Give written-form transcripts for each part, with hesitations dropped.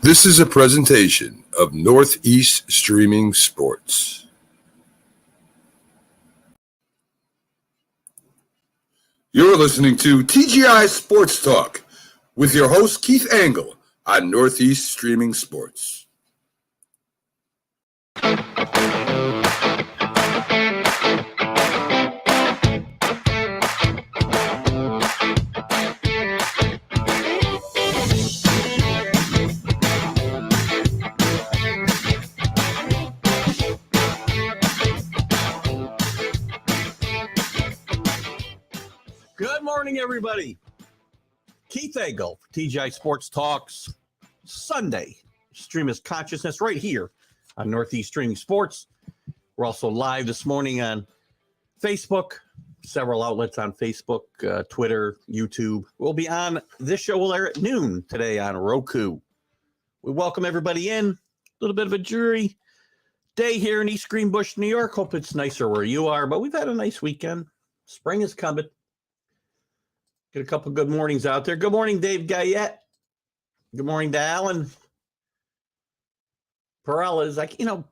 This is a presentation of Northeast Streaming Sports. You're listening to TGI Sports Talk with your host, Keith Angle, on Northeast Streaming Sports. Good morning, everybody. Keith Angle, TGI Sports Talks, Sunday. Stream is consciousness right here on Northeast Streaming Sports. We're also live this morning on Facebook, several outlets on Facebook, Twitter, YouTube. We'll be on, this show will air at noon today on Roku. We welcome everybody in. A little bit of a dreary day here in East Greenbush, New York. Hope it's nicer where you are, but we've had a nice weekend. Spring is coming. Get a couple good mornings out there. Good morning, Dave Guyette. Good morning to Alan. Perella is like, I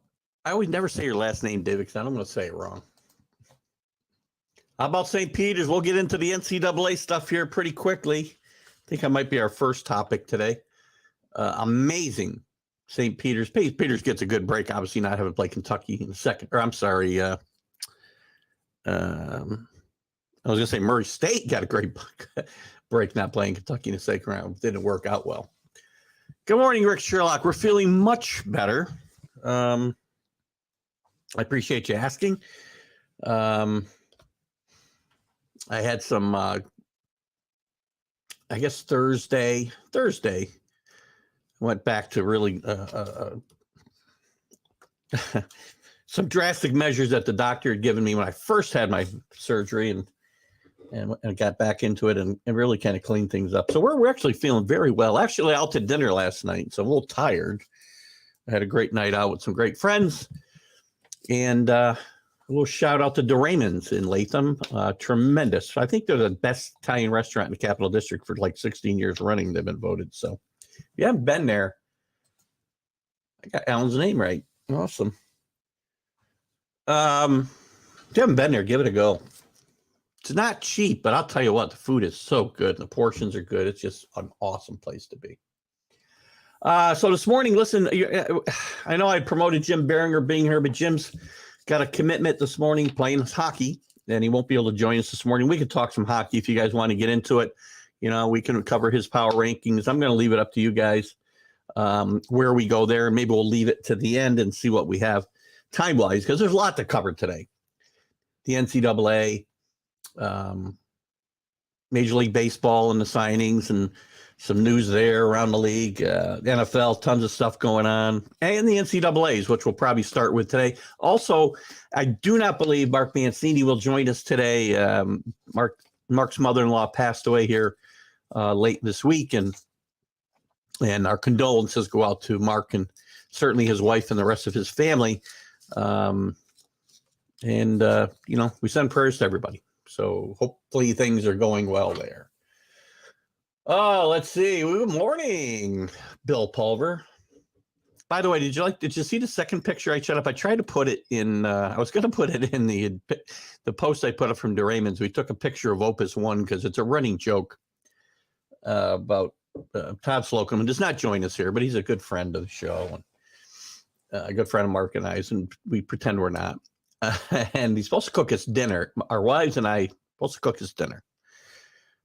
always never say your last name, David, because I'm going to say it wrong. How about St. Peter's? We'll get into the NCAA stuff here pretty quickly. I think that might be our first topic today. Amazing St. Peter's. St. Peter's gets a good break, obviously not having played Kentucky in the second. Or I'm sorry, I was going to say Murray State got a great break not playing Kentucky in the second round. Didn't work out well. Good morning, Rick Sherlock. We're feeling much better. I appreciate you asking. I had some, I guess Thursday, went back to really some drastic measures that the doctor had given me when I first had my surgery and got back into it and really kind of cleaned things up. So we're actually feeling very well. Actually, out to dinner last night, so I'm a little tired. I had a great night out with some great friends. And a little shout out to DeRaymon's in Latham. Tremendous. I think they're the best Italian restaurant in the Capital District for like 16 years running. They've been voted. So if you haven't been there, I got Alan's name right. Awesome. If you haven't been there, give it a go. It's not cheap, but I'll tell you what, the food is so good. The portions are good. It's just an awesome place to be. So this morning, listen, I know I promoted Jim Biringer being here, but Jim's got a commitment this morning playing hockey, and he won't be able to join us this morning. We could talk some hockey if you guys want to get into it. We can cover his power rankings. I'm going to leave it up to you guys where we go there. Maybe we'll leave it to the end and see what we have time-wise, because there's a lot to cover today. The NCAA, Major League Baseball and the signings and some news there around the league, the NFL, tons of stuff going on, and the NCAAs, which we'll probably start with today. Also, I do not believe Mark Mancini will join us today. Mark's mother-in-law passed away here late this week, and our condolences go out to Mark and certainly his wife and the rest of his family. We send prayers to everybody. So hopefully things are going well there. Oh, let's see. Good morning, Bill Pulver. By the way, did you see the second picture I shut up? I tried to put it in, I was going to put it in the post I put up from DeRaymon's. We took a picture of Opus One because it's a running joke about Todd Slocum, who does not join us here, but he's a good friend of the show and a good friend of Mark and I's, and we pretend we're not. And he's supposed to cook us dinner. Our wives and I supposed to cook us dinner.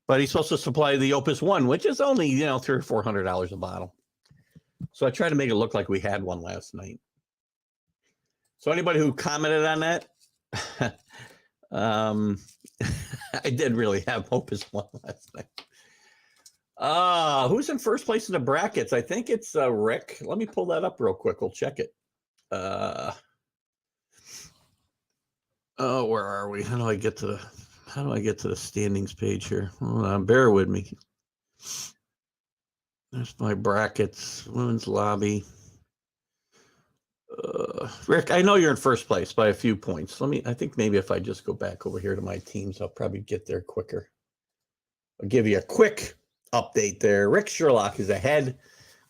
But he's supposed to supply the Opus One, which is only, $300 or $400 a bottle. So I tried to make it look like we had one last night. So anybody who commented on that, I did really have Opus One last night. Who's in first place in the brackets? I think it's Rick. Let me pull that up real quick. We'll check it. Where are we? How do I get to the standings page here? Hold on, bear with me. There's my brackets, women's lobby. Rick, I know you're in first place by a few points. I think maybe if I just go back over here to my teams, I'll probably get there quicker. I'll give you a quick update there. Rick Sherlock is ahead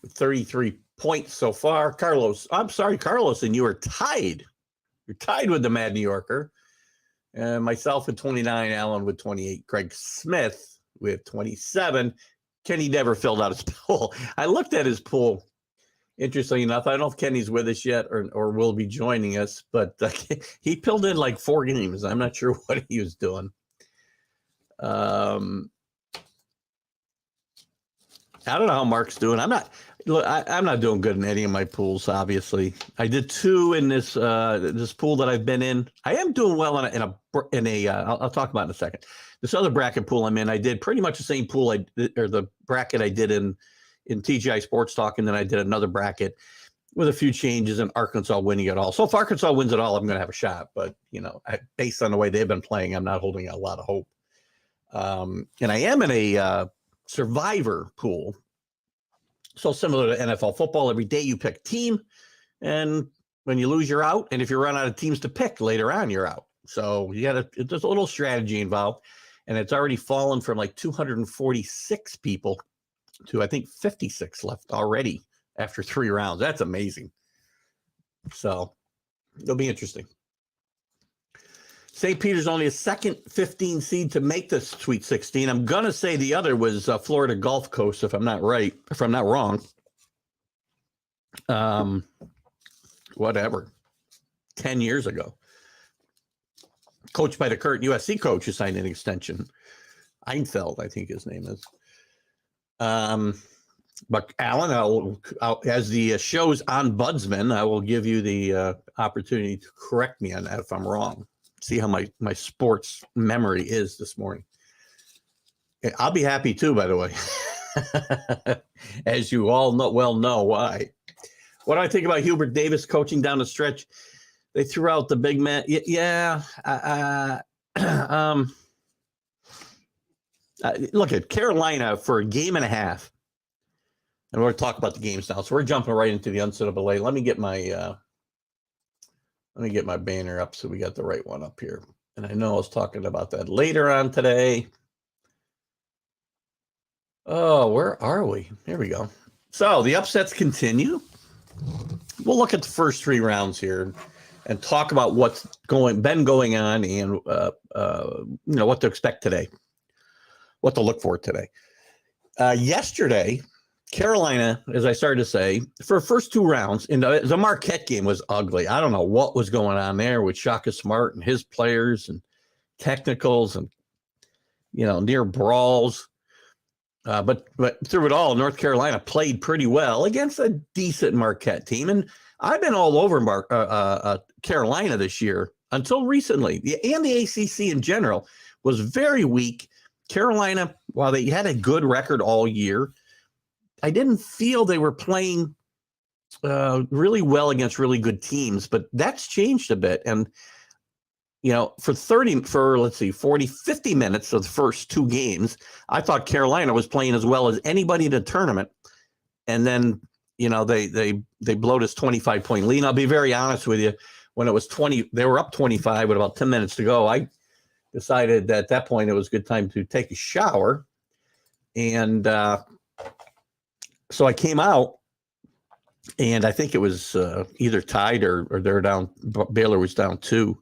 with 33 points so far. Carlos, and you are tied. You're tied with the Mad New Yorker. Myself at 29, Alan with 28, Craig Smith with 27. Kenny never filled out his pool. I looked at his pool. Interestingly enough, I don't know if Kenny's with us yet or will be joining us, but he filled in like 4 games. I'm not sure what he was doing. I don't know how Mark's doing. I'm not doing good in any of my pools. Obviously, I did 2 in this pool that I've been in. I am doing well in a. I'll talk about it in a second. This other bracket pool I'm in, I did pretty much the same pool or the bracket I did in TGI Sports Talk, and then I did another bracket with a few changes and Arkansas winning it all. So if Arkansas wins it all, I'm going to have a shot. But based on the way they've been playing, I'm not holding out a lot of hope. And I am in a survivor pool. So similar to NFL football, every day you pick a team, and when you lose, you're out. And if you run out of teams to pick later on, you're out. So there's a little strategy involved, and it's already fallen from like 246 people to I think 56 left already after 3 rounds. That's amazing. So it'll be interesting. St. Peter's only a second 15 seed to make this Sweet 16. I'm going to say the other was Florida Gulf Coast, if I'm not wrong. Whatever. 10 years ago. Coached by the current USC coach who signed an extension. Einfeld, I think his name is. But Alan, I'll as the show's ombudsman, I will give you the opportunity to correct me on that if I'm wrong. See how my sports memory is this morning. I'll be happy too, by the way, as you all know why. What do I think about Hubert Davis coaching down the stretch? They threw out the big man. Yeah. Look at Carolina for a game and a half. And we're going to talk about the games now. So we're jumping right into the NCAA. Let me get my banner up so we got the right one up here. And I know I was talking about that later on today. Oh, where are we? Here we go. So the upsets continue. We'll look at the first 3 rounds here and talk about what's been going on and what to expect today, what to look for today. Yesterday, Carolina, as I started to say, for the first 2 rounds, and the Marquette game was ugly. I don't know what was going on there with Shaka Smart and his players and technicals and, near brawls. But through it all, North Carolina played pretty well against a decent Marquette team. And I've been all over Carolina this year until recently. And the ACC in general was very weak. Carolina, while they had a good record all year, I didn't feel they were playing really well against really good teams, but that's changed a bit. And, for 40, 50 minutes of the first 2 games, I thought Carolina was playing as well as anybody in the tournament. And then, they blow this 25-point lead. And I'll be very honest with you, when it was 20, they were up 25 with about 10 minutes to go. I decided that at that point it was a good time to take a shower. And so I came out, and I think it was either tied or they're down. Baylor was down 2.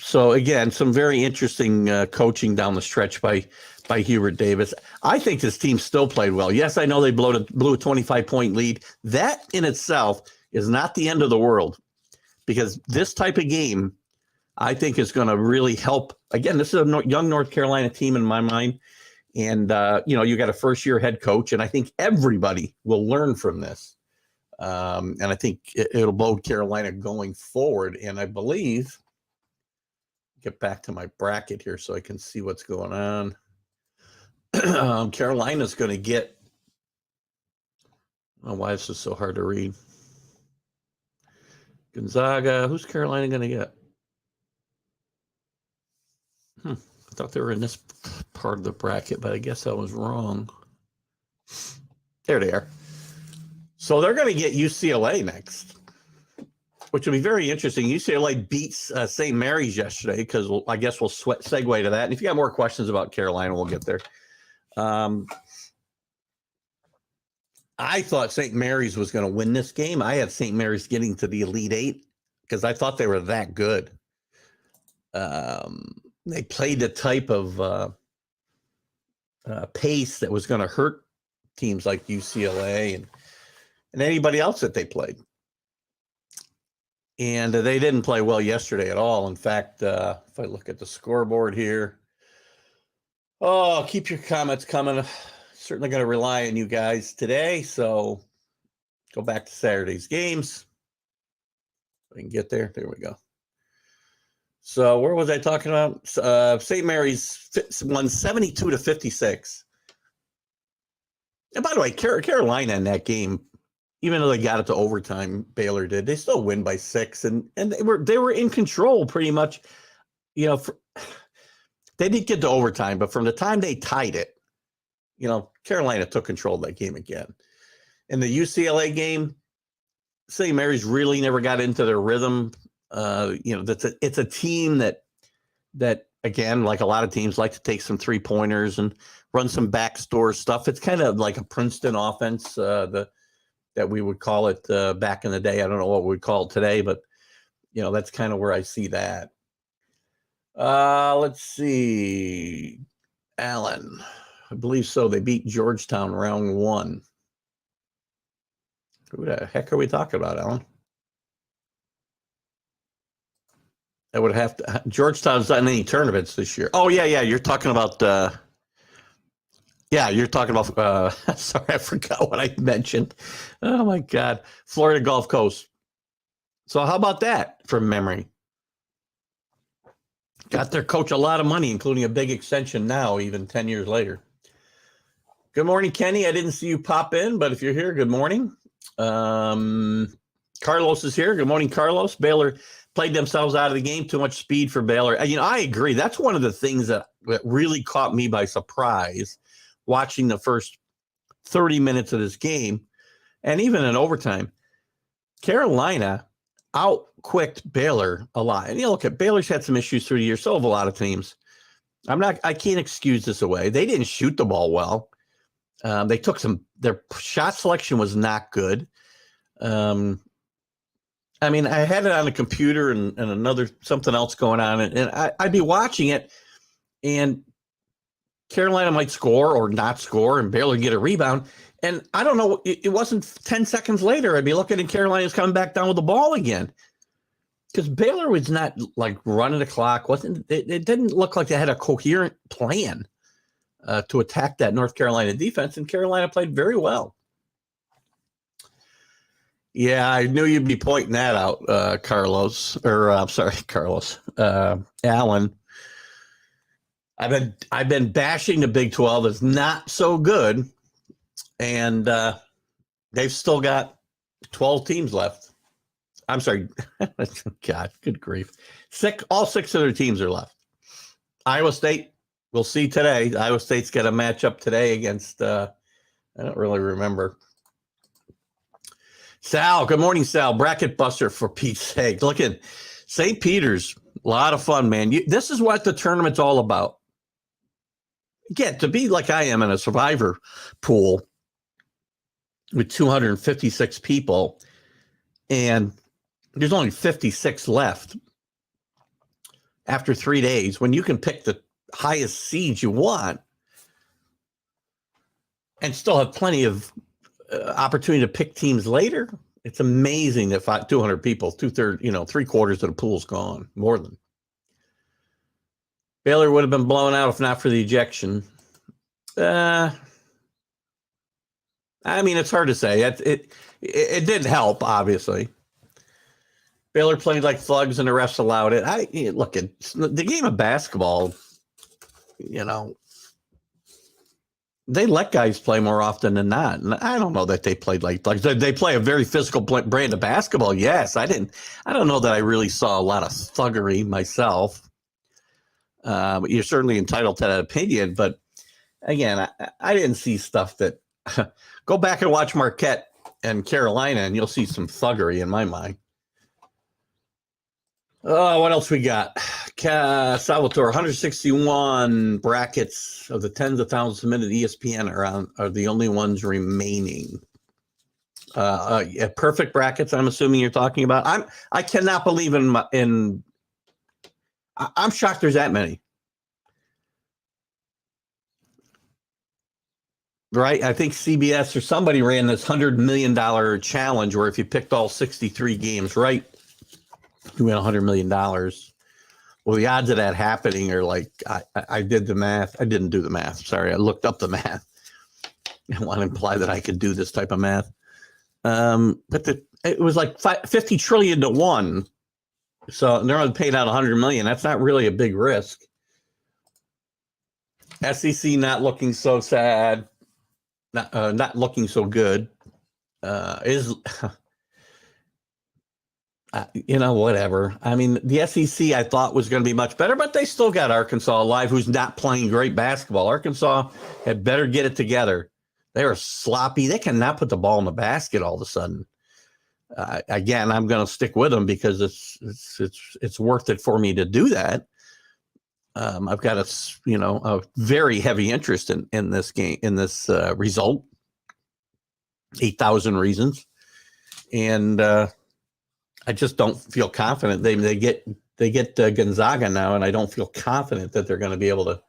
So again, some very interesting coaching down the stretch by Hubert Davis. I think this team still played well. Yes, I know they blew a 25-point lead. That in itself is not the end of the world, because this type of game, I think, is going to really help. Again, this is a young North Carolina team in my mind. And, you got a first-year head coach, and I think everybody will learn from this. And I think it'll bode Carolina going forward. And I believe, get back to my bracket here so I can see what's going on. Carolina's going to get, why is this so hard to read? Gonzaga, who's Carolina going to get? I thought they were in this part of the bracket, but I guess I was wrong. There they are. So they're going to get UCLA next, which will be very interesting. UCLA beats St. Mary's yesterday, because I guess we'll segue to that. And if you got more questions about Carolina, we'll get there. I thought St. Mary's was going to win this game. I had St. Mary's getting to the Elite Eight because I thought they were that good. They played the type of pace that was going to hurt teams like UCLA and anybody else that they played. And they didn't play well yesterday at all. In fact, if I look at the scoreboard here, keep your comments coming. Certainly going to rely on you guys today. So go back to Saturday's games. I can get there. There we go. So where was I talking about? St. Mary's won 72-56. And by the way, Carolina in that game, even though they got it to overtime, Baylor did. They still win by 6, and they were in control pretty much. You know, they didn't get to overtime, but from the time they tied it, you know, Carolina took control of that game again. In the UCLA game, St. Mary's really never got into their rhythm. You know, it's a team that again, like a lot of teams, like to take some 3-pointers and run some backdoor stuff. It's kind of like a Princeton offense, that we would call it back in the day. I don't know what we'd call it today, but you know, that's kind of where I see that. Let's see. Allen, I believe so. They beat Georgetown round 1. Who the heck are we talking about, Allen? I would have to. Georgetown's not in any tournaments this year. Oh, yeah. You're talking about. You're talking about. Sorry, I forgot what I mentioned. Oh my God, Florida Gulf Coast. So how about that from memory? Got their coach a lot of money, including a big extension now, even 10 years later. Good morning, Kenny. I didn't see you pop in, but if you're here, good morning. Carlos is here. Good morning, Carlos. Baylor played themselves out of the game. Too much speed for Baylor. You know, I agree. That's one of the things that really caught me by surprise watching the first 30 minutes of this game, and even in overtime. Carolina out-quicked Baylor a lot. And you look at Baylor's had some issues through the year. So have a lot of teams. I can't excuse this away. They didn't shoot the ball well. They took their shot selection was not good. I mean, I had it on the computer and something else going on, and I'd be watching it, and Carolina might score or not score, and Baylor get a rebound. And I don't know, it wasn't 10 seconds later, I'd be looking and Carolina's coming back down with the ball again. Because Baylor was not like running the clock. It didn't look like they had a coherent plan to attack that North Carolina defense, and Carolina played very well. Yeah, I knew you'd be pointing that out, Carlos. Allen. I've been bashing the Big 12 as not so good, and they've still got 12 teams left. I'm sorry. God, good grief. All 6 of their teams are left. Iowa State, we'll see today. Iowa State's got a matchup today against, I don't really remember. Sal, good morning, Sal. Bracket buster, for Pete's sake. Look at St. Peter's. A lot of fun, man. This is what the tournament's all about. Again, to be like I am in a survivor pool with 256 people, and there's only 56 left after 3 days, when you can pick the highest seeds you want and still have plenty of opportunity to pick teams later. It's amazing that 200 people, 3/4 of the pool's gone, more than. Baylor would have been blown out if not for the ejection. I mean, it's hard to say. It didn't help, obviously. Baylor played like thugs, and the refs allowed it. Look at the game of basketball. You know, they let guys play more often than not. And I don't know that they played like thugs. They play a very physical brand of basketball. Yes, I don't know that I really saw a lot of thuggery myself. But you're certainly entitled to that opinion. But again, I didn't see stuff that. Go back and watch Marquette and Carolina, and you'll see some thuggery in my mind. Oh, what else we got? Salvatore, 161 brackets of the tens of thousands submitted to ESPN are the only ones remaining. Perfect brackets, I'm assuming you're talking about. I cannot believe I'm shocked there's that many. Right? I think CBS or somebody ran this $100 million challenge where if you picked all 63 games right, you win $100 million. Well, the odds of that happening are like, I did the math. I didn't do the math. Sorry. I looked up the math. I want to imply that I could do this type of math. But it was like 50 trillion to 1. So they're only paying out 100 million. That's not really a big risk. SEC not looking so sad. Not looking so good. Whatever. I mean, the SEC I thought was going to be much better, but they still got Arkansas alive, who's not playing great basketball. Arkansas had better get it together. They were sloppy. They cannot put the ball in the basket all of a sudden. Again, I'm going to stick with them because it's worth it for me to do that. I've got a very heavy interest in this game, in this result. 8,000 reasons, and I just don't feel confident. They get Gonzaga now, and I don't feel confident that they're going to be able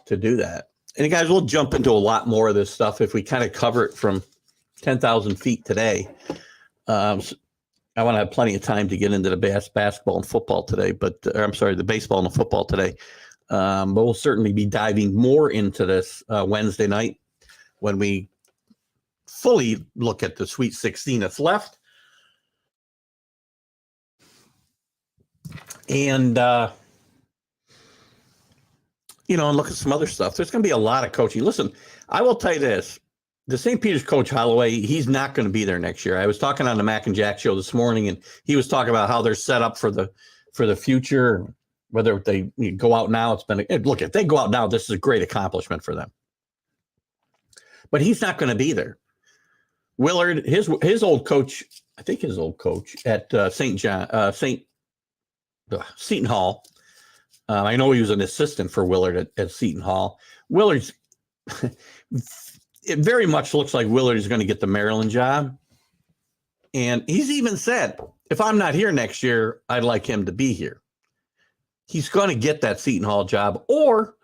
to do that. And guys, we'll jump into a lot more of this stuff if we kind of cover it from 10,000 feet today. I want to have plenty of time to get into the basketball and football today, the baseball and the football today. But we'll certainly be diving more into this Wednesday night when we fully look at the Sweet 16 that's left. And, and look at some other stuff. There's going to be a lot of coaching. Listen, I will tell you this. The St. Peter's coach, Holloway, he's not going to be there next year. I was talking on the Mac and Jack show this morning, and he was talking about how they're set up for the future, whether they go out now. Look, if they go out now, this is a great accomplishment for them. But he's not going to be there. Willard, his old coach, I think his old coach at Seton Hall. I know he was an assistant for Willard at Seton Hall. Willard's, it very much looks like Willard is going to get the Maryland job. And he's even said, if I'm not here next year, I'd like him to be here. He's going to get that Seton Hall job or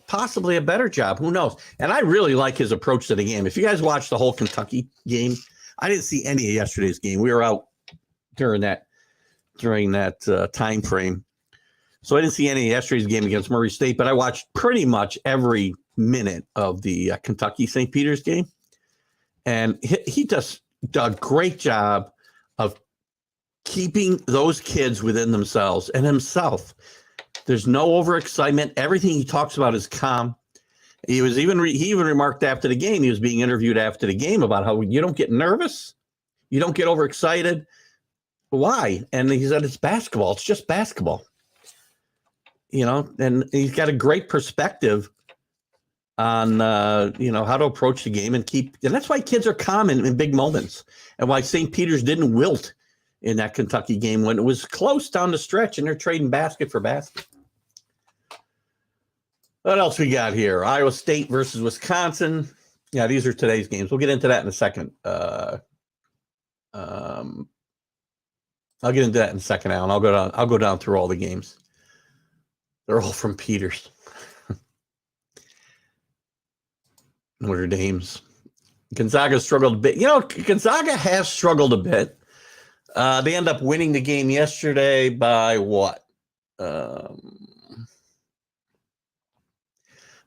possibly a better job. Who knows? And I really like his approach to the game. If you guys watched the whole Kentucky game, I didn't see any of yesterday's game. We were out during that time frame. So I didn't see any of yesterday's game against Murray State, but I watched pretty much every minute of the Kentucky St. Peter's game. And he does a great job of keeping those kids within themselves and himself. There's no overexcitement. Everything he talks about is calm. He even remarked after the game, he was being interviewed after the game about how you don't get nervous. You don't get overexcited. Why? And he said, it's basketball. It's just basketball. And he's got a great perspective on, how to approach the game and that's why kids are calm in big moments and why St. Peter's didn't wilt in that Kentucky game when it was close down the stretch and they're trading basket for basket. What else we got here? Iowa State versus Wisconsin. Yeah, these are today's games. We'll get into that in a second. I'll get into that in a second, Alan. I'll go down through all the games. They're all from Peters. Notre Dame's. Gonzaga struggled a bit. Gonzaga has struggled a bit. They end up winning the game yesterday by what? By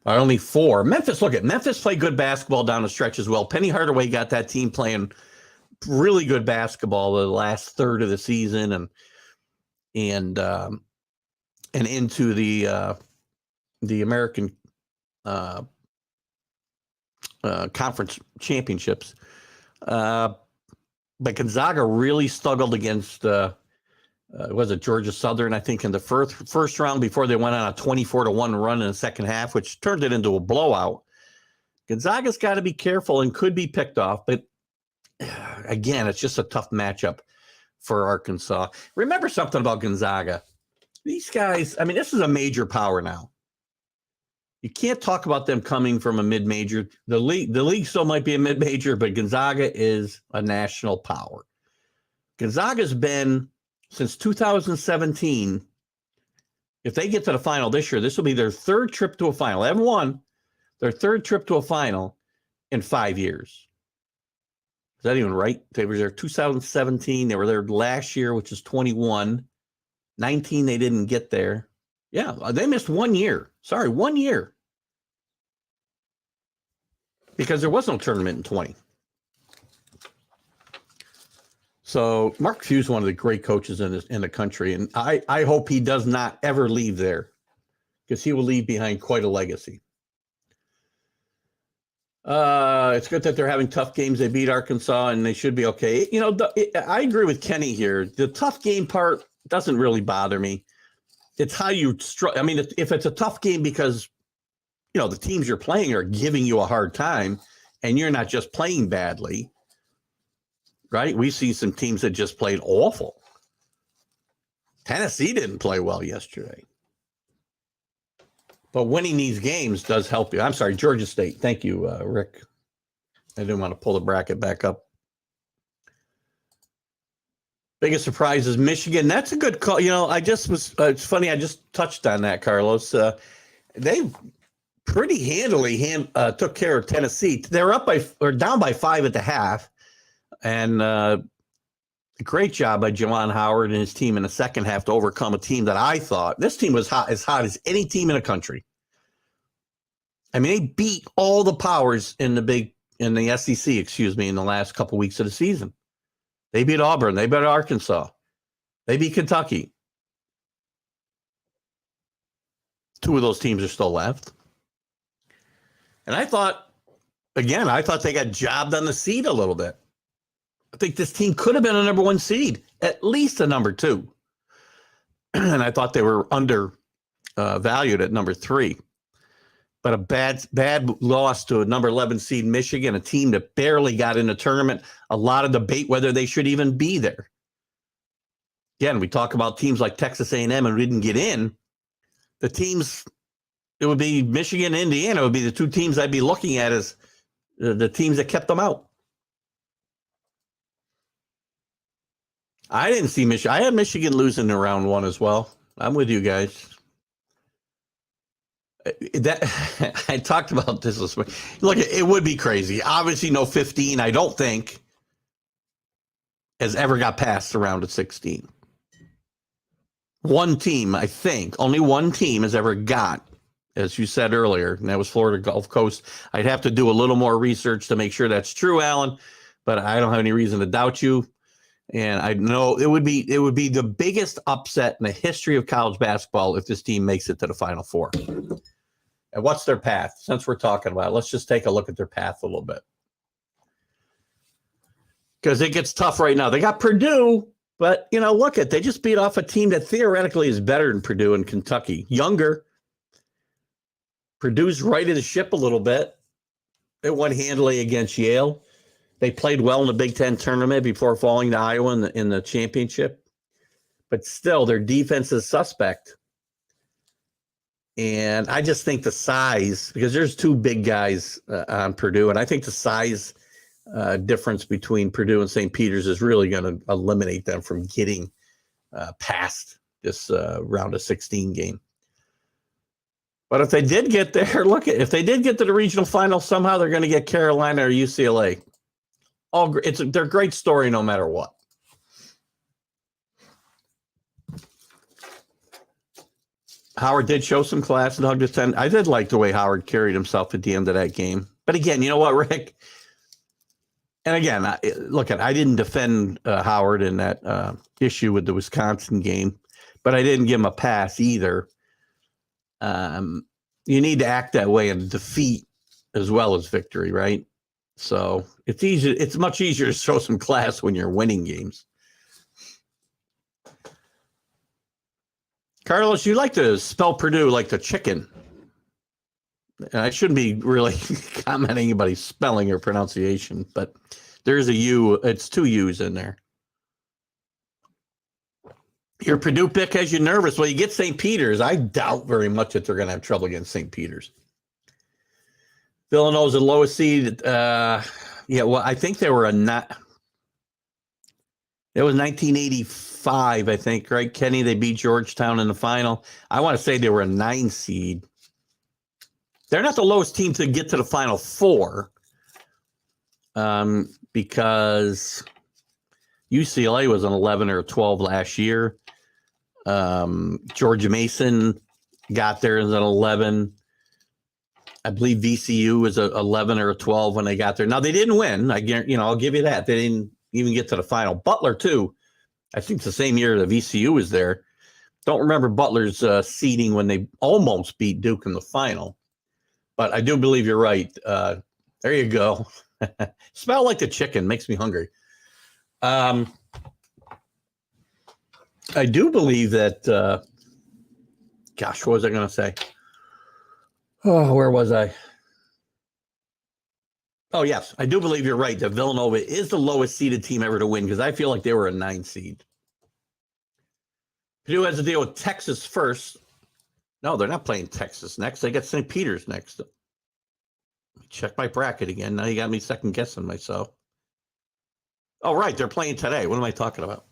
only 4. Memphis played good basketball down the stretch as well. Penny Hardaway got that team playing really good basketball the last third of the season and into the American conference championships. But Gonzaga really struggled against was it Georgia Southern, I think, in the first round before they went on a 24-1 run in the second half, which turned it into a blowout. Gonzaga's got to be careful and could be picked off, but again, it's just a tough matchup for Arkansas. Remember something about Gonzaga. These guys, this is a major power now. You can't talk about them coming from a mid-major. The league still might be a mid-major, but Gonzaga is a national power. Gonzaga's been, since 2017, if they get to the final this year, this will be their third trip to a final. They haven't won their third trip to a final in 5 years. Is that even right? They were there 2017. They were there last year, which is 21. 19, they didn't get there. Yeah, they missed 1 year. Sorry, 1 year. Because there was no tournament in 20. So Mark Few is one of the great coaches in the country, and I hope he does not ever leave there, because he will leave behind quite a legacy. It's good that they're having tough games. They beat Arkansas, and they should be okay. You know, I agree with Kenny here. The tough game part doesn't really bother me. It's how you I mean, if it's a tough game because, you know, the teams you're playing are giving you a hard time and you're not just playing badly, right? We see some teams that just played awful. Tennessee didn't play well yesterday. But winning these games does help you. I'm sorry, Georgia State. Thank you, Rick. I didn't want to pull the bracket back up. Biggest surprise is Michigan. That's a good call. You know, it's funny. I just touched on that, Carlos. They pretty handily took care of Tennessee. They're down by 5 at the half. And great job by Juwan Howard and his team in the second half to overcome a team that I thought this team was hot as any team in the country. I mean, they beat all the powers in the SEC, in the last couple weeks of the season. They beat Auburn. They beat Arkansas. They beat Kentucky. 2 of those teams are still left. And I thought they got jobbed on the seed a little bit. I think this team could have been a number 1 seed, at least a number 2. And I thought they were valued at number 3. But a bad loss to a number 11 seed Michigan, a team that barely got in the tournament. A lot of debate whether they should even be there. Again, we talk about teams like Texas A&M and didn't get in. The teams, it would be Michigan and Indiana would be the 2 teams I'd be looking at as the teams that kept them out. I didn't see Michigan. I had Michigan losing in round 1 as well. I'm with you guys. I talked about this week. Look, it would be crazy. Obviously, no 15, I don't think, has ever got past the round of 16. One team, I think, only one team has ever got, as you said earlier, and that was Florida Gulf Coast. I'd have to do a little more research to make sure that's true, Alan, but I don't have any reason to doubt you. And I know it would be the biggest upset in the history of college basketball if this team makes it to the Final Four. And what's their path? Since we're talking about it, let's just take a look at their path a little bit. Because it gets tough right now. They got Purdue, but, you know, they just beat off a team that theoretically is better than Purdue and Kentucky. Younger. Purdue's righted the ship a little bit. They won handily against Yale. They played well in the Big Ten tournament before falling to Iowa in the championship. But still, their defense is suspect. And I just think the size, because there's 2 big guys on Purdue, and I think the size difference between Purdue and St. Peter's is really going to eliminate them from getting past this round of 16 game. But if they did get there, if they did get to the regional final, somehow they're going to get Carolina or UCLA. They're a great story no matter what. Howard did show some class in Douglas 10. I did like the way Howard carried himself at the end of that game. But again, you know what, Rick? And again, I didn't defend Howard in that issue with the Wisconsin game, but I didn't give him a pass either. You need to act that way in defeat as well as victory, right? So it's easy. It's much easier to show some class when you're winning games. Carlos, you like to spell Purdue like the chicken. And I shouldn't be really commenting anybody's spelling or pronunciation, but there's a U. It's 2 U's in there. Your Purdue pick has you nervous. Well, you get St. Peter's. I doubt very much that they're going to have trouble against St. Peter's. Villanova's the lowest seed. Yeah, well, I think they were it was 1985, I think, right, Kenny? They beat Georgetown in the final. I want to say they were a 9 seed. They're not the lowest team to get to the Final Four, because UCLA was an 11 or 12 last year. George Mason got there as an 11. I believe VCU was a 11 or a 12 when they got there. Now, they didn't win. I'll give you that. They didn't even get to the final. Butler, too. I think the same year that VCU was there. Don't remember Butler's seeding when they almost beat Duke in the final. But I do believe you're right. There you go. Smell like the chicken. Makes me hungry. I do believe that, gosh, what was I going to say? Oh, where was I? Oh, yes. I do believe you're right that Villanova is the lowest seeded team ever to win because I feel like they were a 9 seed. Purdue has to deal with Texas first. No, they're not playing Texas next. They got St. Peter's next. Let me check my bracket again. Now you got me second guessing myself. Oh, right. They're playing today. What am I talking about?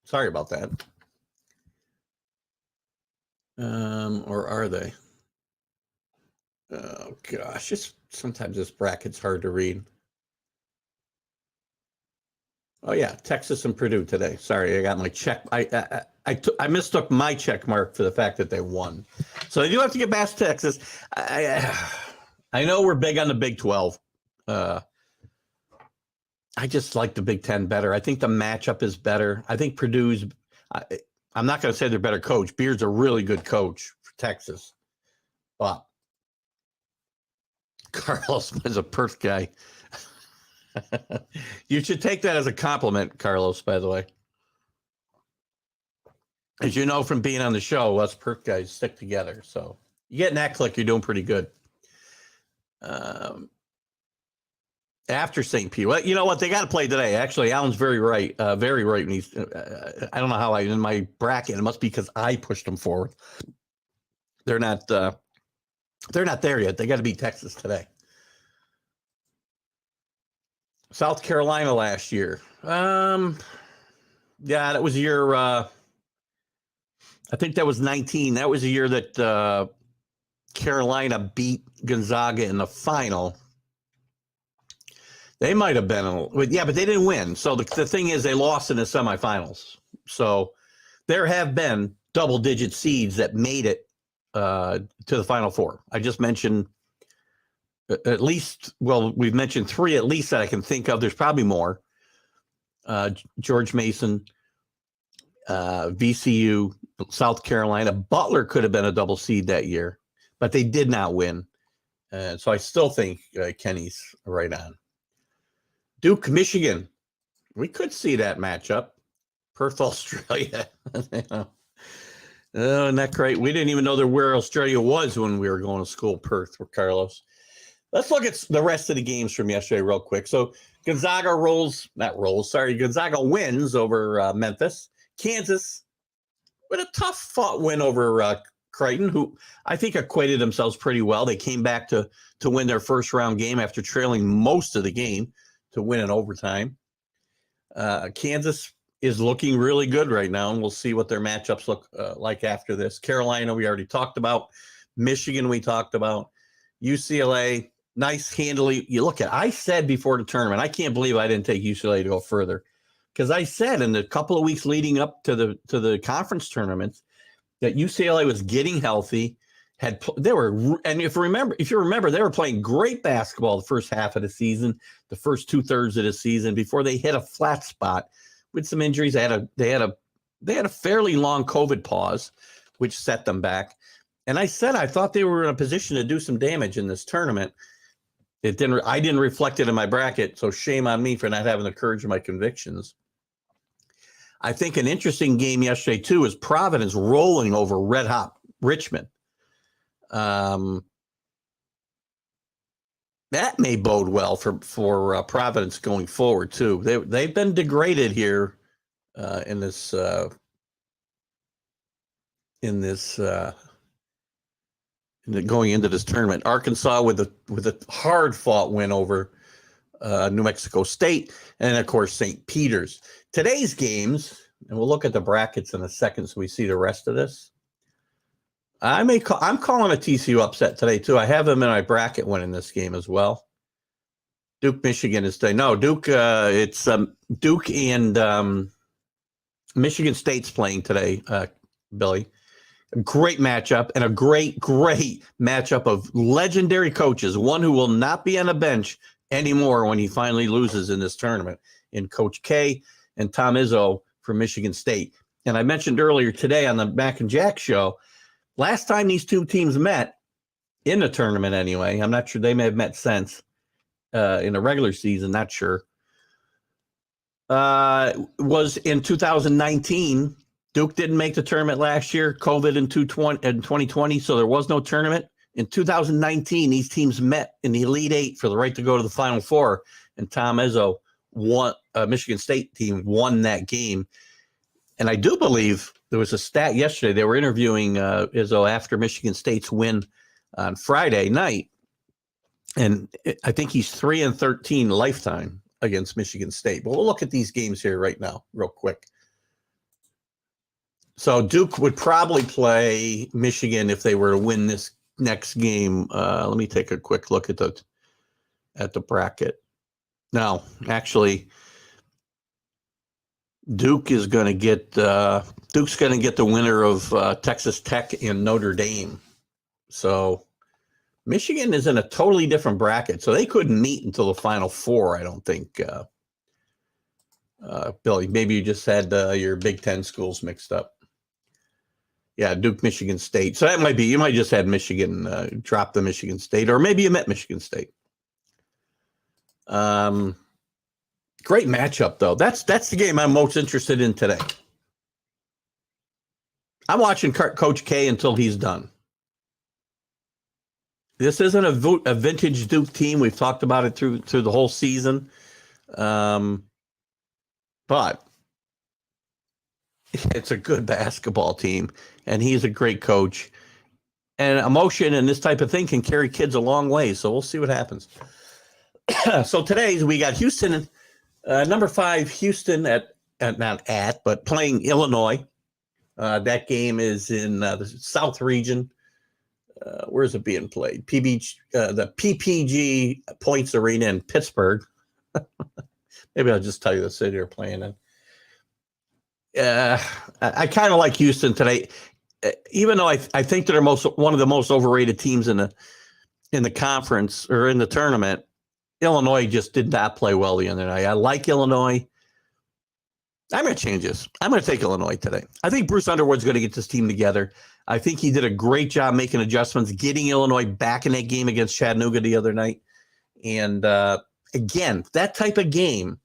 Sorry about that. Or are they? Oh, gosh. Sometimes this bracket's hard to read. Oh, yeah. Texas and Purdue today. Sorry, I got my check. I mistook my check mark for the fact that they won. So they do have to get past Texas. I know we're big on the Big 12. I just like the Big 10 better. I think the matchup is better. I think Purdue's I'm not going to say they're better coach. Beard's a really good coach for Texas. But Carlos is a Perth guy. You should take that as a compliment, Carlos, by the way. As you know from being on the show, us Perth guys stick together. So you get in that click, you're doing pretty good. After St. Pete, well, you know what? They got to play today. Actually, Alan's very right. Very right. When he's, I don't know how in my bracket, it must be because I pushed them forward. They're not there yet. They got to beat Texas today. South Carolina last year. Yeah, that was year. I think that was 19. That was the year that Carolina beat Gonzaga in the final. They might have been, but they didn't win. So the thing is, they lost in the semifinals. So there have been double-digit seeds that made it to the Final Four. I just mentioned at least, well, we've mentioned 3 at least that I can think of. There's probably more. George Mason, VCU, South Carolina. Butler could have been a double seed that year, but they did not win. So I still think Kenny's right on. Duke, Michigan. We could see that matchup. Perth, Australia. Oh, isn't that great? We didn't even know where Australia was when we were going to school, Perth, with Carlos. Let's look at the rest of the games from yesterday real quick. So Gonzaga Gonzaga wins over Memphis. Kansas with a tough fought win over Creighton, who I think acquitted themselves pretty well. They came back to win their first round game after trailing most of the game to win in overtime. Kansas is looking really good right now, and we'll see what their matchups look like after this. Carolina, we already talked about. Michigan, we talked about. UCLA, nice handily. You look at, I said before the tournament, I can't believe I didn't take UCLA to go further, because I said in the couple of weeks leading up to the conference tournaments that UCLA was getting healthy. And if you remember, they were playing great basketball the first half of the season, the first 2/3 of the season before they hit a flat spot with some injuries. They had a fairly long COVID pause, which set them back. And I said I thought they were in a position to do some damage in this tournament. I didn't reflect it in my bracket, so shame on me for not having the courage of my convictions. I think an interesting game yesterday too is Providence rolling over red hot Richmond. That may bode well for Providence going forward too. They've been degraded here in this going into this tournament. Arkansas with a hard-fought win over New Mexico State, and of course St. Peter's. Today's games, and we'll look at the brackets in a second so we see the rest of this. I'm calling a TCU upset today too. I have them in my bracket winning this game as well. Duke, Michigan is today. No, Duke. It's Duke and Michigan State's playing today. Billy, a great matchup and a great matchup of legendary coaches. One who will not be on the bench anymore when he finally loses in this tournament. In Coach K and Tom Izzo from Michigan State. And I mentioned earlier today on the Mac and Jack show. Last time these two teams met in the tournament, anyway. I'm not sure, they may have met since in the regular season. Not sure. Was in 2019. Duke didn't make the tournament last year. COVID in 2020, so there was no tournament. In 2019, these teams met in the Elite Eight for the right to go to the Final Four, and Tom Izzo won. Michigan State team won that game. And I do believe there was a stat yesterday. They were interviewing Izzo after Michigan State's win on Friday night. And I think he's 3-13 lifetime against Michigan State. But we'll look at these games here right now, real quick. So Duke would probably play Michigan if they were to win this next game. Let me take a quick look at the bracket. No, actually, Duke is going to get Duke's going to get the winner of Texas Tech and Notre Dame. So Michigan is in a totally different bracket, so they couldn't meet until the Final Four. I don't think. Billy, maybe you just had your Big Ten schools mixed up. Yeah, Duke, Michigan State. So that might be, you might just had Michigan drop the Michigan State, or maybe you met Michigan State. Great matchup, though. That's the game I'm most interested in today. I'm watching Coach K until he's done. This isn't a vintage Duke team. We've talked about it through the whole season. But it's a good basketball team, and he's a great coach. And emotion and this type of thing can carry kids a long way, so we'll see what happens. So today we got Houston, number 5, Houston but playing Illinois. That game is in the South region. Where is it being played? The PPG Points Arena in Pittsburgh. Maybe I'll just tell you the city they're playing in. I kind of like Houston today, even though I think they're one of the most overrated teams in the conference or in the tournament. Illinois just did not play well the other night. I like Illinois. I'm going to change this. I'm going to take Illinois today. I think Bruce Underwood's going to get this team together. I think he did a great job making adjustments, getting Illinois back in that game against Chattanooga the other night. And again, that type of game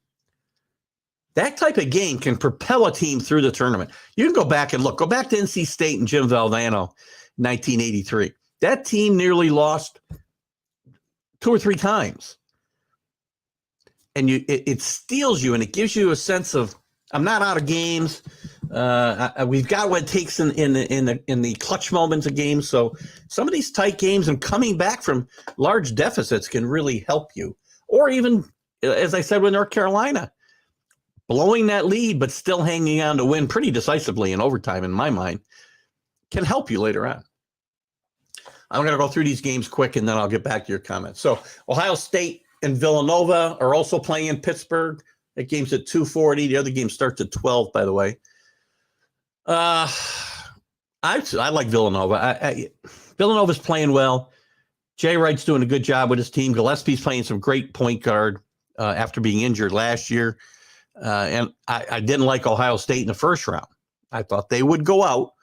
can propel a team through the tournament. You can go back and look. Go back to NC State and Jim Valvano, 1983. That team nearly lost 2 or 3 times. And it steals you, and it gives you a sense of, I'm not out of games. We've got what it takes in the clutch moments of games. So some of these tight games and coming back from large deficits can really help you. Or even, as I said with North Carolina, blowing that lead but still hanging on to win pretty decisively in overtime, in my mind, can help you later on. I'm going to go through these games quick, and then I'll get back to your comments. So Ohio State and Villanova are also playing in Pittsburgh. That game's at 2:40. The other game starts at 12, by the way. I like Villanova. Villanova's playing well. Jay Wright's doing a good job with his team. Gillespie's playing some great point guard after being injured last year. And I didn't like Ohio State in the first round. I thought they would go out,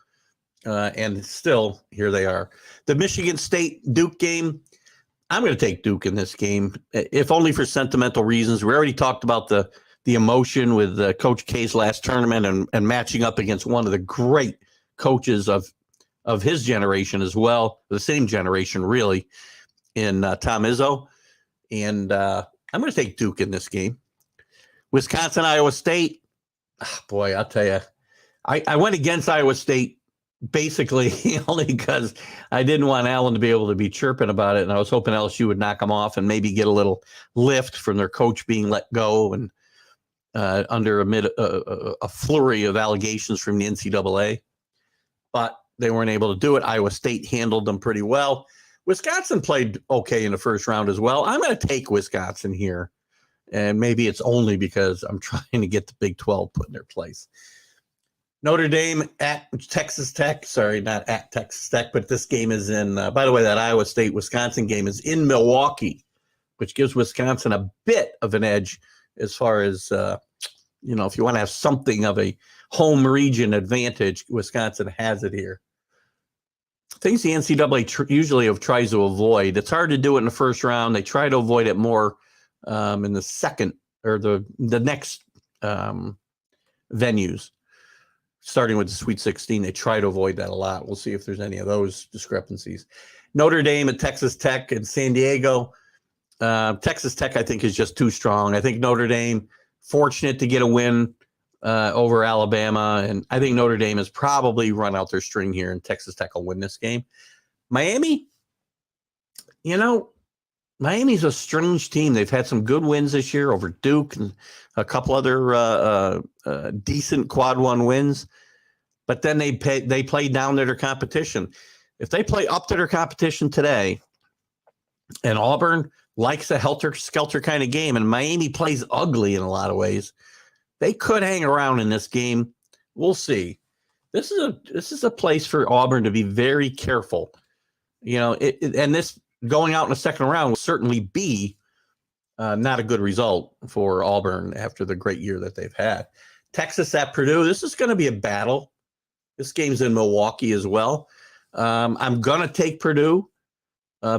and still, here they are. The Michigan State-Duke game, I'm going to take Duke in this game, if only for sentimental reasons. We already talked about the emotion with Coach K's last tournament and matching up against one of the great coaches of his generation as well, the same generation, really, in Tom Izzo. And I'm going to take Duke in this game. Wisconsin, Iowa State. Oh, boy, I'll tell you, I went against Iowa State basically only because I didn't want Allen to be able to be chirping about it, and I was hoping LSU would knock them off and maybe get a little lift from their coach being let go and under a flurry of allegations from the NCAA. But they weren't able to do it. Iowa State handled them pretty well. Wisconsin played okay in the first round as well. I'm going to take Wisconsin here, and maybe it's only because I'm trying to get the Big 12 put in their place. Notre Dame at Texas Tech. Sorry, not at Texas Tech, but this game is in, by the way, that Iowa State-Wisconsin game is in Milwaukee, which gives Wisconsin a bit of an edge as far as, if you want to have something of a home region advantage, Wisconsin has it here. Things the NCAA usually tries to avoid. It's hard to do it in the first round. They try to avoid it more in the second or the next venues. Starting with the Sweet 16, they try to avoid that a lot. We'll see if there's any of those discrepancies. Notre Dame at Texas Tech and San Diego. Texas Tech, I think, is just too strong. I think Notre Dame, fortunate to get a win over Alabama, and I think Notre Dame has probably run out their string here, and Texas Tech will win this game. Miami, Miami's a strange team. They've had some good wins this year over Duke and a couple other decent quad one wins, but then they play down to their competition. If they play up to their competition today, and Auburn likes a helter-skelter kind of game, and Miami plays ugly in a lot of ways, they could hang around in this game. We'll see. This is a place for Auburn to be very careful. And this going out in the second round will certainly be not a good result for Auburn after the great year that they've had. Texas at Purdue. This is going to be a battle. This game's in Milwaukee as well. I'm going to take Purdue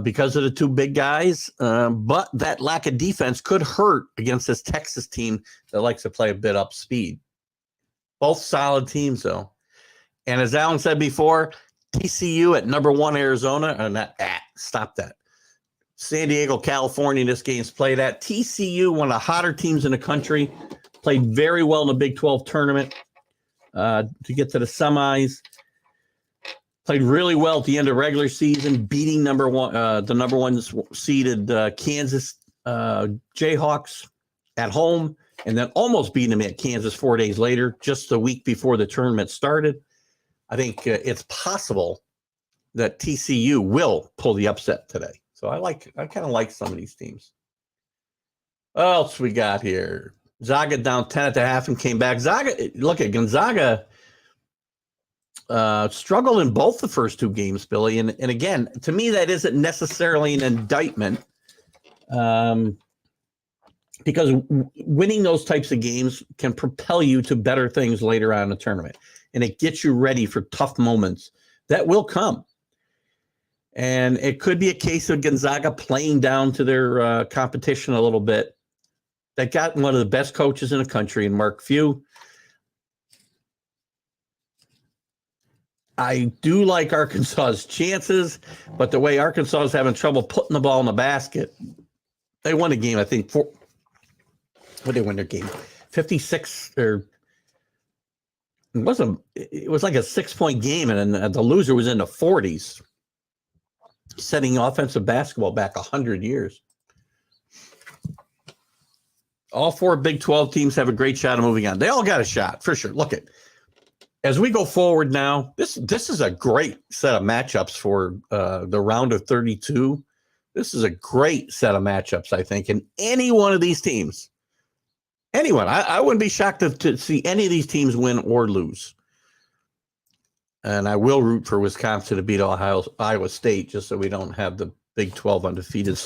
because of the two big guys, but that lack of defense could hurt against this Texas team that likes to play a bit up speed. Both solid teams, though. And as Alan said before, TCU at number 1 Arizona, or not at, stop that. San Diego, California, this game's played at. TCU, one of the hotter teams in the country, played very well in the Big 12 tournament to get to the semis. Played really well at the end of regular season, beating the number one seeded Kansas Jayhawks at home, and then almost beating them at Kansas 4 days later, just a week before the tournament started. I think it's possible that TCU will pull the upset today. So I kind of like some of these teams. What else we got here? Gonzaga down 10.5 and came back. Gonzaga struggled in both the first two games, Billy. And again, to me, that isn't necessarily an indictment because winning those types of games can propel you to better things later on in the tournament. And it gets you ready for tough moments that will come. And it could be a case of Gonzaga playing down to their competition a little bit. They got one of the best coaches in the country in Mark Few. I do like Arkansas's chances, but the way Arkansas is having trouble putting the ball in the basket, they won a game, I think, what did they win their game? 56 or it was like a 6-point game, and the loser was in the 40s, setting offensive basketball back 100 years. All 4 Big 12 teams have a great shot of moving on. They all got a shot, for sure. Look at as we go forward now, this is a great set of matchups for the round of 32. This is a great set of matchups, I think, and any one of these teams. Anyone. I wouldn't be shocked to see any of these teams win or lose. And I will root for Wisconsin to beat Iowa State just so we don't have the Big 12 undefeated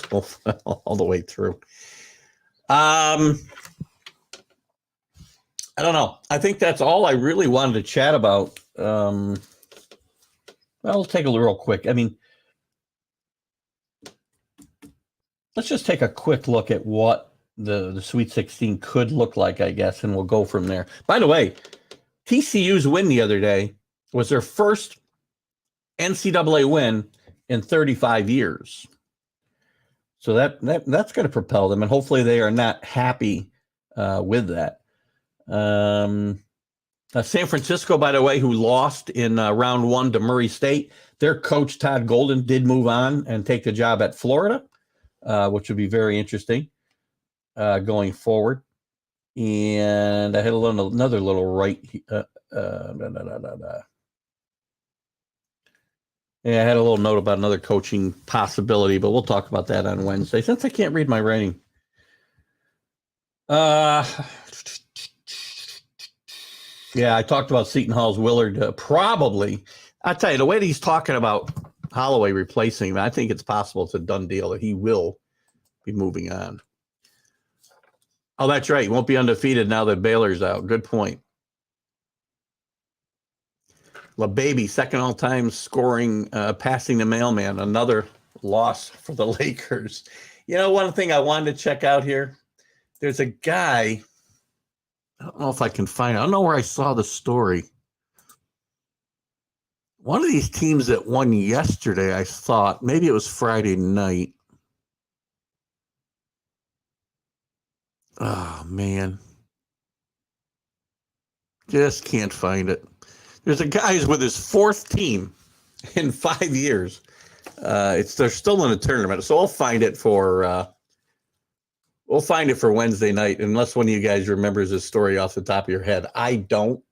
all the way through. I don't know. I think that's all I really wanted to chat about. Well, I'll take a real quick. I mean, let's just take a quick look at what the Sweet 16 could look like, I guess, and we'll go from there. By the way, TCU's win the other day was their first NCAA win in 35 years. So that's going to propel them, and hopefully they are not happy with that. San Francisco, by the way, who lost in round 1 to Murray State, their coach, Todd Golden, did move on and take the job at Florida, which would be very interesting going forward. And I had another little right. Yeah, I had a little note about another coaching possibility, but we'll talk about that on Wednesday since I can't read my writing. Yeah, I talked about Seton Hall's Willard. Probably, I tell you, the way that he's talking about Holloway replacing him, I think it's possible it's a done deal that he will be moving on. Oh, that's right. He won't be undefeated now that Baylor's out. Good point. LaBaby, second all-time scoring, passing the mailman. Another loss for the Lakers. You know, one thing I wanted to check out here, there's a guy, I don't know if I can find it. I don't know where I saw the story. One of these teams that won yesterday, I thought, maybe it was Friday night. Oh, man. Just can't find it. There's a guy who's with his 4th team in 5 years. They're still in the tournament, so I'll find it for Wednesday night, unless one of you guys remembers this story off the top of your head. I don't.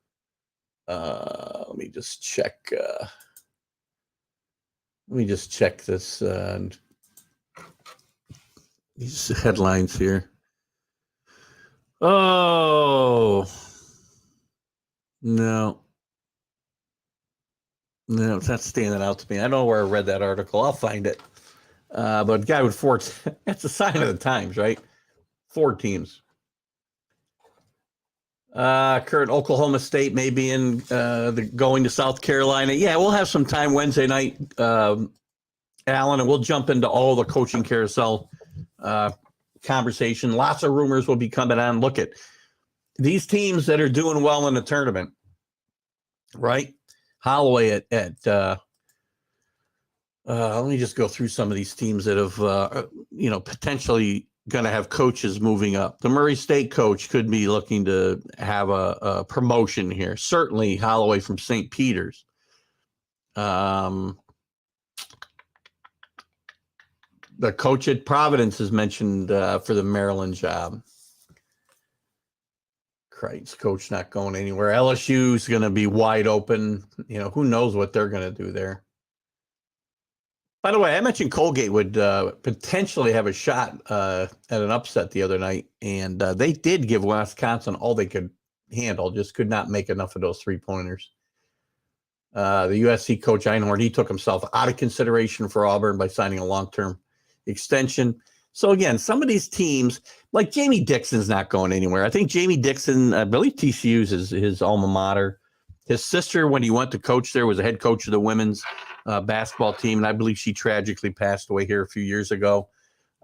Let me just check. This. These headlines here. Oh, no, it's not standing out to me. I don't know where I read that article. I'll find it. But guy with 4, that's a sign of the times, right? 4 teams. Current Oklahoma State may be in going to South Carolina. Yeah, we'll have some time Wednesday night, Alan, and we'll jump into all the coaching carousel conversation. Lots of rumors will be coming on. Look at these teams that are doing well in the tournament, right? Holloway at let me just go through some of these teams that have, potentially going to have coaches moving up. The Murray State coach could be looking to have a promotion here. Certainly Holloway from St. Peter's. The coach at Providence is mentioned for the Maryland job. Christ, coach not going anywhere. LSU is going to be wide open. Who knows what they're going to do there. By the way, I mentioned Colgate would potentially have a shot at an upset the other night, and they did give Wisconsin all they could handle, just could not make enough of those 3-pointers. The USC coach Einhorn, he took himself out of consideration for Auburn by signing a long-term extension. So again, some of these teams, like Jamie Dixon's not going anywhere. I think Jamie Dixon, I believe TCU's his alma mater. His sister, when he went to coach there, was a head coach of the women's basketball team, and I believe she tragically passed away here a few years ago.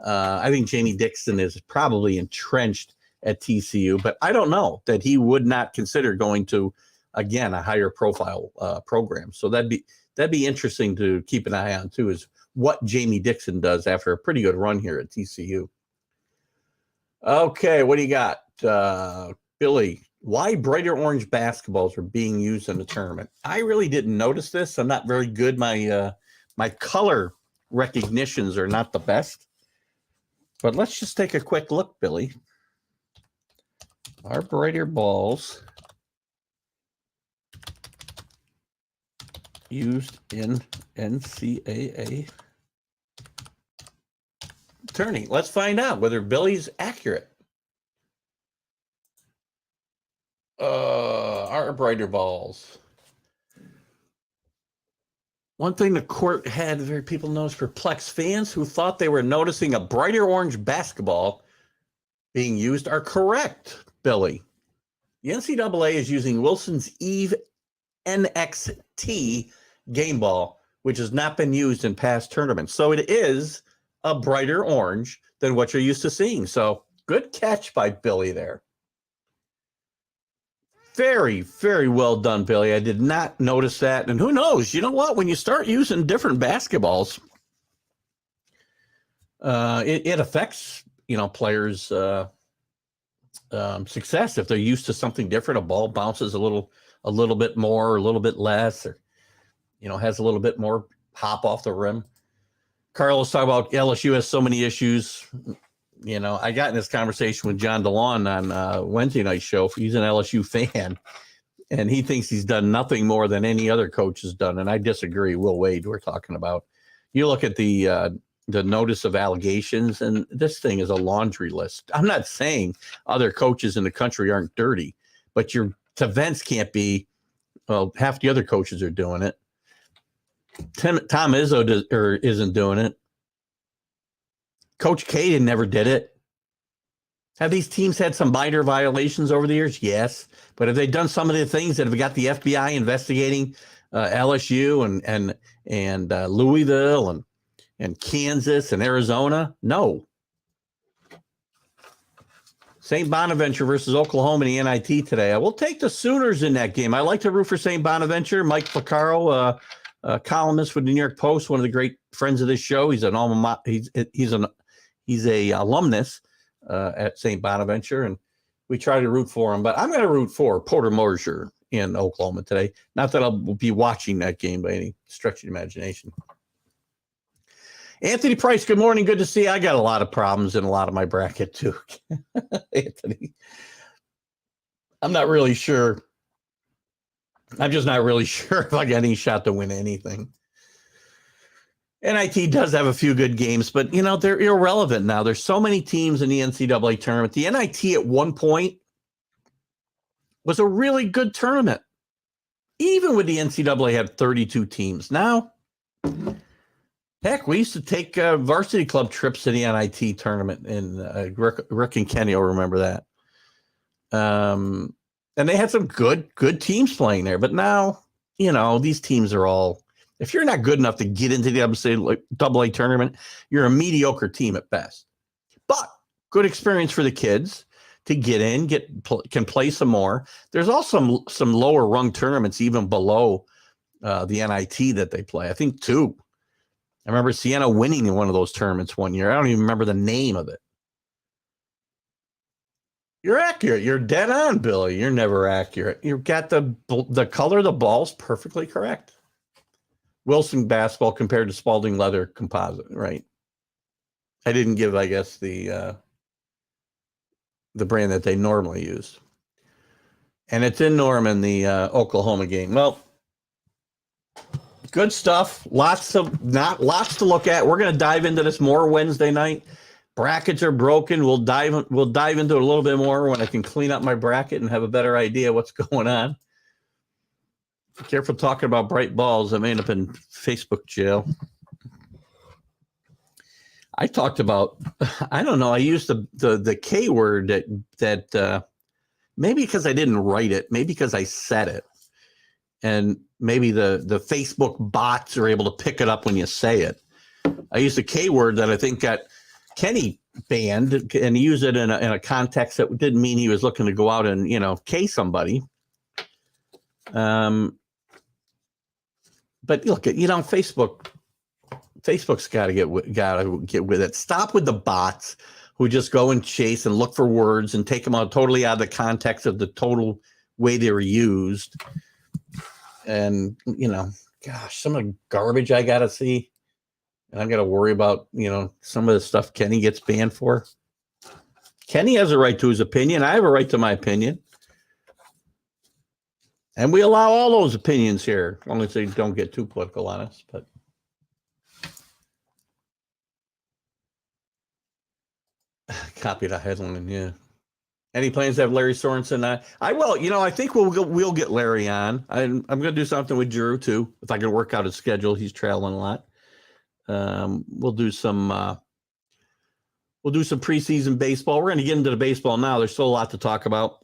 I think Jamie Dixon is probably entrenched at TCU, but I don't know that he would not consider going to, again, a higher profile program. So that'd be interesting to keep an eye on too, is what Jamie Dixon does after a pretty good run here at TCU. Okay, what do you got? Billy, why brighter orange basketballs are being used in the tournament? I really didn't notice this. I'm not very good. My color recognitions are not the best. But let's just take a quick look, Billy. Are brighter balls used in NCAA tourney? Let's find out whether Billy's accurate. Are brighter balls. One thing the court had very people notice, perplexed fans who thought they were noticing a brighter orange basketball being used are correct, Billy. The NCAA is using Wilson's Eve NXT game ball, which has not been used in past tournaments. So it is a brighter orange than what you're used to seeing. So good catch by Billy there. Very, very well done, Billy. I did not notice that. And who knows? You know what? When you start using different basketballs, it affects, players' success if they're used to something different. A ball bounces a little bit more, or a little bit less, or has a little bit more hop off the rim. Carlos talked about LSU has so many issues. I got in this conversation with John DeLon on Wednesday night show. He's an LSU fan, and he thinks he's done nothing more than any other coach has done. And I disagree. Will Wade, we're talking about. You look at the notice of allegations, and this thing is a laundry list. I'm not saying other coaches in the country aren't dirty, but your events can't be, well, half the other coaches are doing it. Tom Izzo isn't doing it. Coach K never did it. Have these teams had some minor violations over the years? Yes. But have they done some of the things that have got the FBI investigating LSU and Louisville and Kansas and Arizona? No. St. Bonaventure versus Oklahoma in the NIT today. I will take the Sooners in that game. I like to root for St. Bonaventure. Mike Ficcaro, columnist with the New York Post, one of the great friends of this show. He's an he's a alumnus at St. Bonaventure, and we try to root for him. But I'm going to root for Porter Moser in Oklahoma today. Not that I'll be watching that game by any stretch of the imagination. Anthony Price, good morning. Good to see you. I got a lot of problems in a lot of my bracket too. Anthony, I'm not really sure. I'm just not really sure if I got any shot to win anything. NIT does have a few good games, but, they're irrelevant now. There's so many teams in the NCAA tournament. The NIT at one point was a really good tournament. Even with the NCAA had 32 teams. Now, heck, we used to take varsity club trips to the NIT tournament, and Rick and Kenny will remember that. And they had some good teams playing there. But now, these teams are all, if you're not good enough to get into the NCAA tournament, you're a mediocre team at best. But good experience for the kids to get in, can play some more. There's also some lower rung tournaments even below the NIT that they play. I think two. I remember Siena winning in one of those tournaments one year. I don't even remember the name of it. You're accurate. You're dead on, Billy. You're never accurate. You've got the color of the balls perfectly correct. Wilson basketball compared to Spalding leather composite, right? I didn't give, I guess, the brand that they normally use. And it's in Norman, the Oklahoma game. Well, good stuff. Lots to look at. We're going to dive into this more Wednesday night. Brackets are broken. We'll dive into it a little bit more when I can clean up my bracket and have a better idea what's going on. Be careful talking about bright balls. I may end up in Facebook jail. I talked about, I don't know, I used the K word that maybe because I didn't write it, maybe because I said it. And maybe the Facebook bots are able to pick it up when you say it. I used a K word that I think got Kenny banned, and he used it in a context that didn't mean he was looking to go out and, K somebody. But look, Facebook's got to get with it. Stop with the bots who just go and chase and look for words and take them out totally out of the context of the total way they were used. And, gosh, some of the garbage I got to see. And I got to worry about, some of the stuff Kenny gets banned for. Kenny has a right to his opinion. I have a right to my opinion. And we allow all those opinions here, as long as they don't get too political on us. But copy the headline, yeah. Any plans to have Larry Sorensen? I will. I think we'll get Larry on. I'm going to do something with Drew too, if I can work out his schedule. He's traveling a lot. We'll do some preseason baseball. We're going to get into the baseball now. There's still a lot to talk about.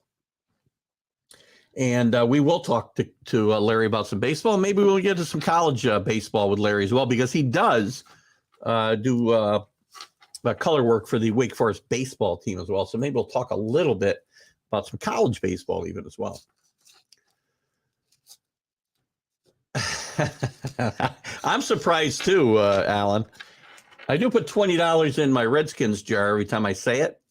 And we will talk to Larry about some baseball. Maybe we'll get to some college baseball with Larry as well, because he does do color work for the Wake Forest baseball team as well. So maybe we'll talk a little bit about some college baseball even as well. I'm surprised too, Alan. I do put $20 in my Redskins jar every time I say it.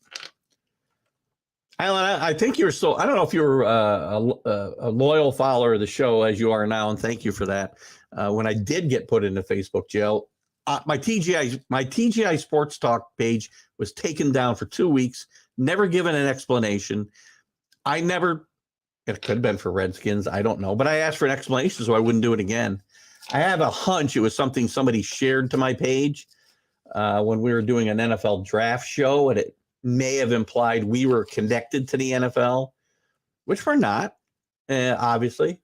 Alan, I think you're so. I don't know if you're a loyal follower of the show as you are now, and thank you for that. When I did get put into Facebook jail, my TGI Sports Talk page was taken down for 2 weeks, never given an explanation. It could have been for Redskins, I don't know, but I asked for an explanation so I wouldn't do it again. I have a hunch it was something somebody shared to my page when we were doing an NFL draft show, and it may have implied we were connected to the NFL, which we're not, obviously.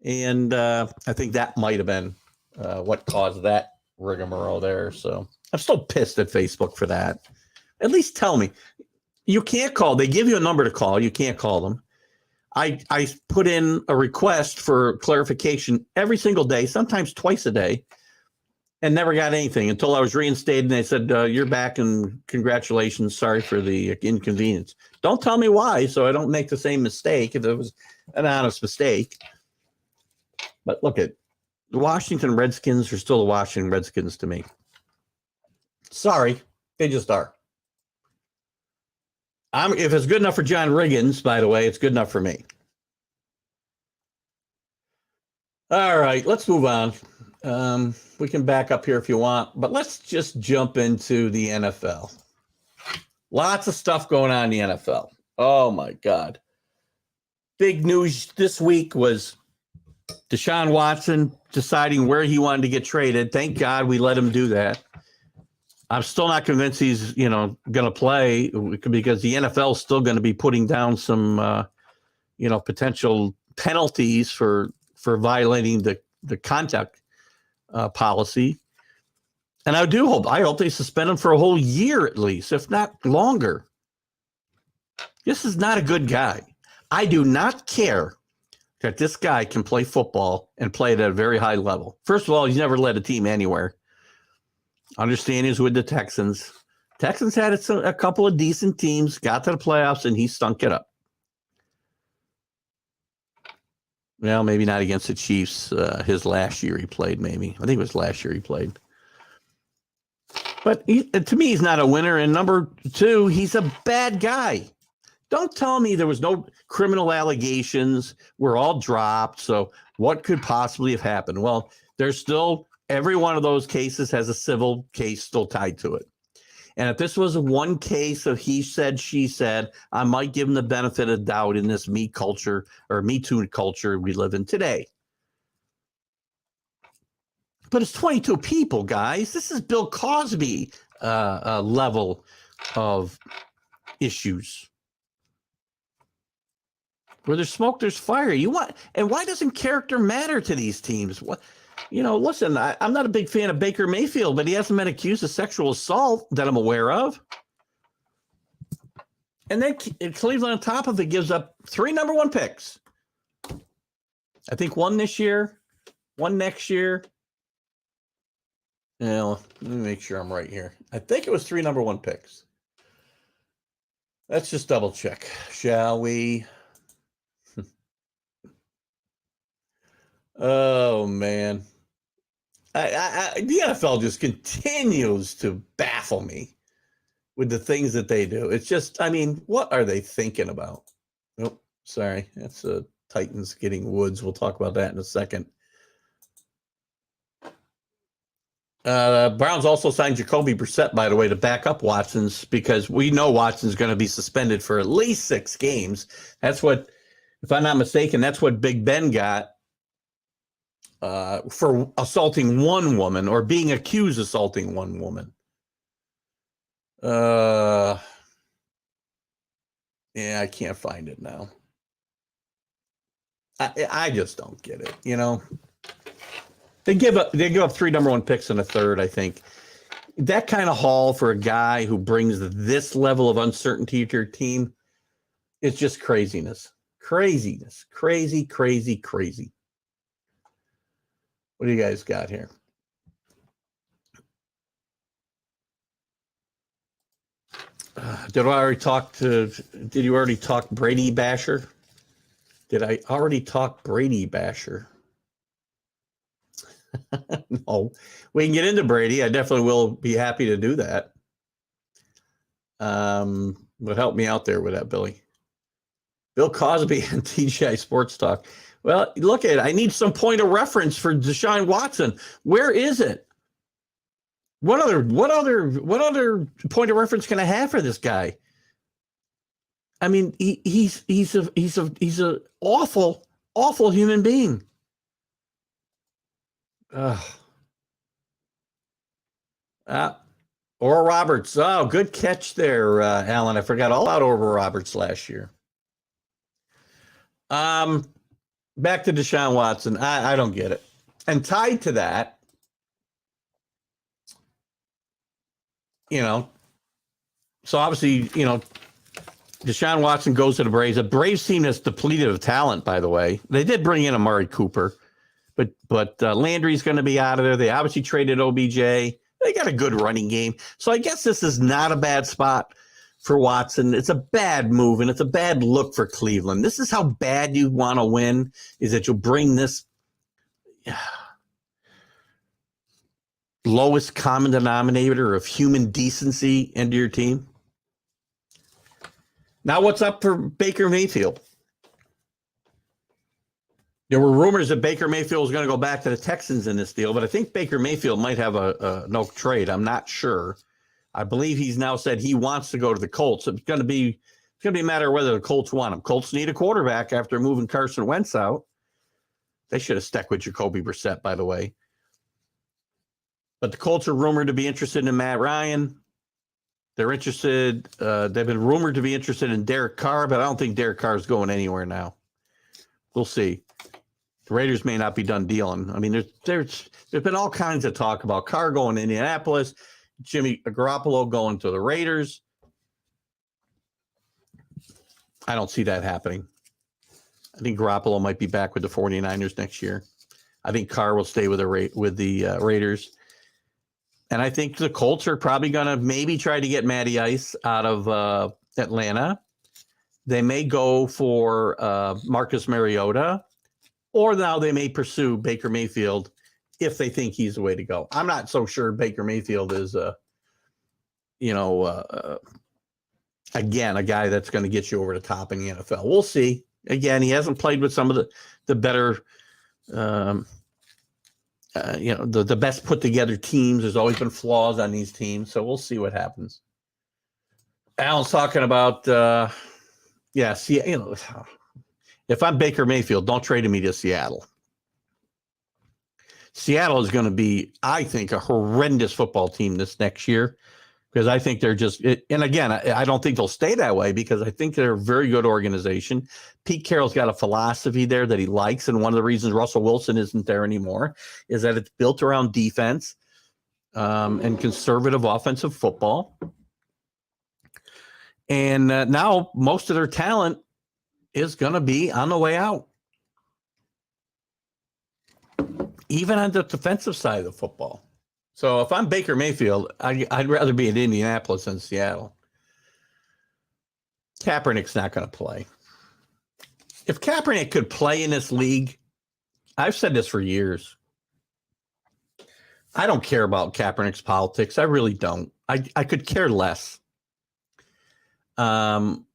And I think that might have been what caused that rigmarole there. So I'm still pissed at Facebook for that. At least tell me. You can't call. They give you a number to call. You can't call them. I put in a request for clarification every single day, sometimes twice a day, and never got anything until I was reinstated. And they said, you're back and congratulations. Sorry for the inconvenience. Don't tell me why, so I don't make the same mistake if it was an honest mistake. But look at the Washington Redskins are still the Washington Redskins to me. Sorry, they just are. If it's good enough for John Riggins, by the way, it's good enough for me. All right, let's move on. We can back up here if you want, but let's just jump into the NFL. Lots of stuff going on in the NFL. Oh, my God. Big news this week was Deshaun Watson deciding where he wanted to get traded. Thank God we let him do that. I'm still not convinced he's, going to play because the NFL is still going to be putting down some, potential penalties for violating the contact policy. And I hope they suspend him for a whole year at least, if not longer. This is not a good guy. I do not care that this guy can play football and play it at a very high level. First of all, he's never led a team anywhere. Understand he's with the Texans. Texans had a couple of decent teams, got to the playoffs, and he stunk it up. Well, maybe not against the Chiefs. His last year he played, maybe. I think it was last year he played. But to me, he's not a winner. And number two, he's a bad guy. Don't tell me there was no criminal allegations. We're all dropped. So what could possibly have happened? Well, there's still... Every one of those cases has a civil case still tied to it. And if this was one case of he said, she said, I might give him the benefit of doubt in this me culture or Me Too culture we live in today. But it's 22 people, guys. This is Bill Cosby level of issues. Where there's smoke, there's fire. And why doesn't character matter to these teams? What? Listen, I'm not a big fan of Baker Mayfield, but he hasn't been accused of sexual assault that I'm aware of. And then Cleveland on top of it gives up 3 number 1 picks. I think 1 this year, 1 next year. Let me make sure I'm right here. I think it was 3 number 1 picks. Let's just double check, shall we? Oh, man. The NFL just continues to baffle me with the things that they do. It's just, what are they thinking about? Nope, sorry. That's Titans getting Woods. We'll talk about that in a second. Browns also signed Jacoby Brissett, by the way, to back up Watson's because we know Watson's going to be suspended for at least 6 games. That's what, if I'm not mistaken, that's what Big Ben got. For assaulting one woman or being accused of assaulting one woman. Yeah, I can't find it now. I just don't get it. They give up 3 number 1 picks and a third, I think. That kind of haul for a guy who brings this level of uncertainty to your team is just craziness. Craziness. Crazy. What do you guys got here? Did you already talk Brady Basher? Did I already talk Brady Basher? No. We can get into Brady. I definitely will be happy to do that. But help me out there with that, Billy. Bill Cosby and TGI Sports Talk. Well, look at it. I need some point of reference for Deshaun Watson. Where is it? What other point of reference can I have for this guy? I mean, he's a awful human being. Oral Roberts. Oh, good catch there, Alan. I forgot all about Oral Roberts last year. Back to Deshaun Watson. I don't get it. And tied to that, so obviously, Deshaun Watson goes to the Braves. A Braves team that's depleted of talent, by the way. They did bring in Amari Cooper, but Landry's going to be out of there. They obviously traded OBJ. They got a good running game. So I guess this is not a bad spot for Watson. It's a bad move, and it's a bad look for Cleveland. This is how bad you want to win, is that you'll bring this lowest common denominator of human decency into your team. Now what's up for Baker Mayfield? There were rumors that Baker Mayfield was going to go back to the Texans in this deal, but I think Baker Mayfield might have a no trade. I'm not sure. I believe he's now said he wants to go to the Colts. It's going to be a matter of whether the Colts want him. Colts need a quarterback after moving Carson Wentz out. They should have stuck with Jacoby Brissett, by the way. But the Colts are rumored to be interested in Matt Ryan. They're interested. They've been rumored to be interested in Derek Carr, but I don't think Derek Carr is going anywhere now. We'll see. The Raiders may not be done dealing. I mean, there's been all kinds of talk about Carr going to Indianapolis, Jimmy Garoppolo going to the Raiders. I don't see that happening. I think Garoppolo might be back with the 49ers next year. I think Carr will stay with the Raiders. And I think the Colts are probably going to maybe try to get Matty Ice out of Atlanta. They may go for Marcus Mariota, or now they may pursue Baker Mayfield if they think he's the way to go. I'm not so sure Baker Mayfield is, again, a guy that's going to get you over the top in the NFL. We'll see. Again, he hasn't played with some of the better, the best put together teams. There's always been flaws on these teams, so we'll see what happens. Alan's talking about, if I'm Baker Mayfield, don't trade me to Seattle. Seattle is going to be, I think, a horrendous football team this next year, because I think they're just, and again, I don't think they'll stay that way, because I think they're a very good organization. Pete Carroll's got a philosophy there that he likes, and one of the reasons Russell Wilson isn't there anymore is that it's built around defense and conservative offensive football. And now most of their talent is going to be on the way out, even on the defensive side of the football. So if I'm Baker Mayfield, I'd rather be in Indianapolis than Seattle. Kaepernick's not going to play. If Kaepernick could play in this league, I've said this for years, I don't care about Kaepernick's politics. I really don't. I could care less. And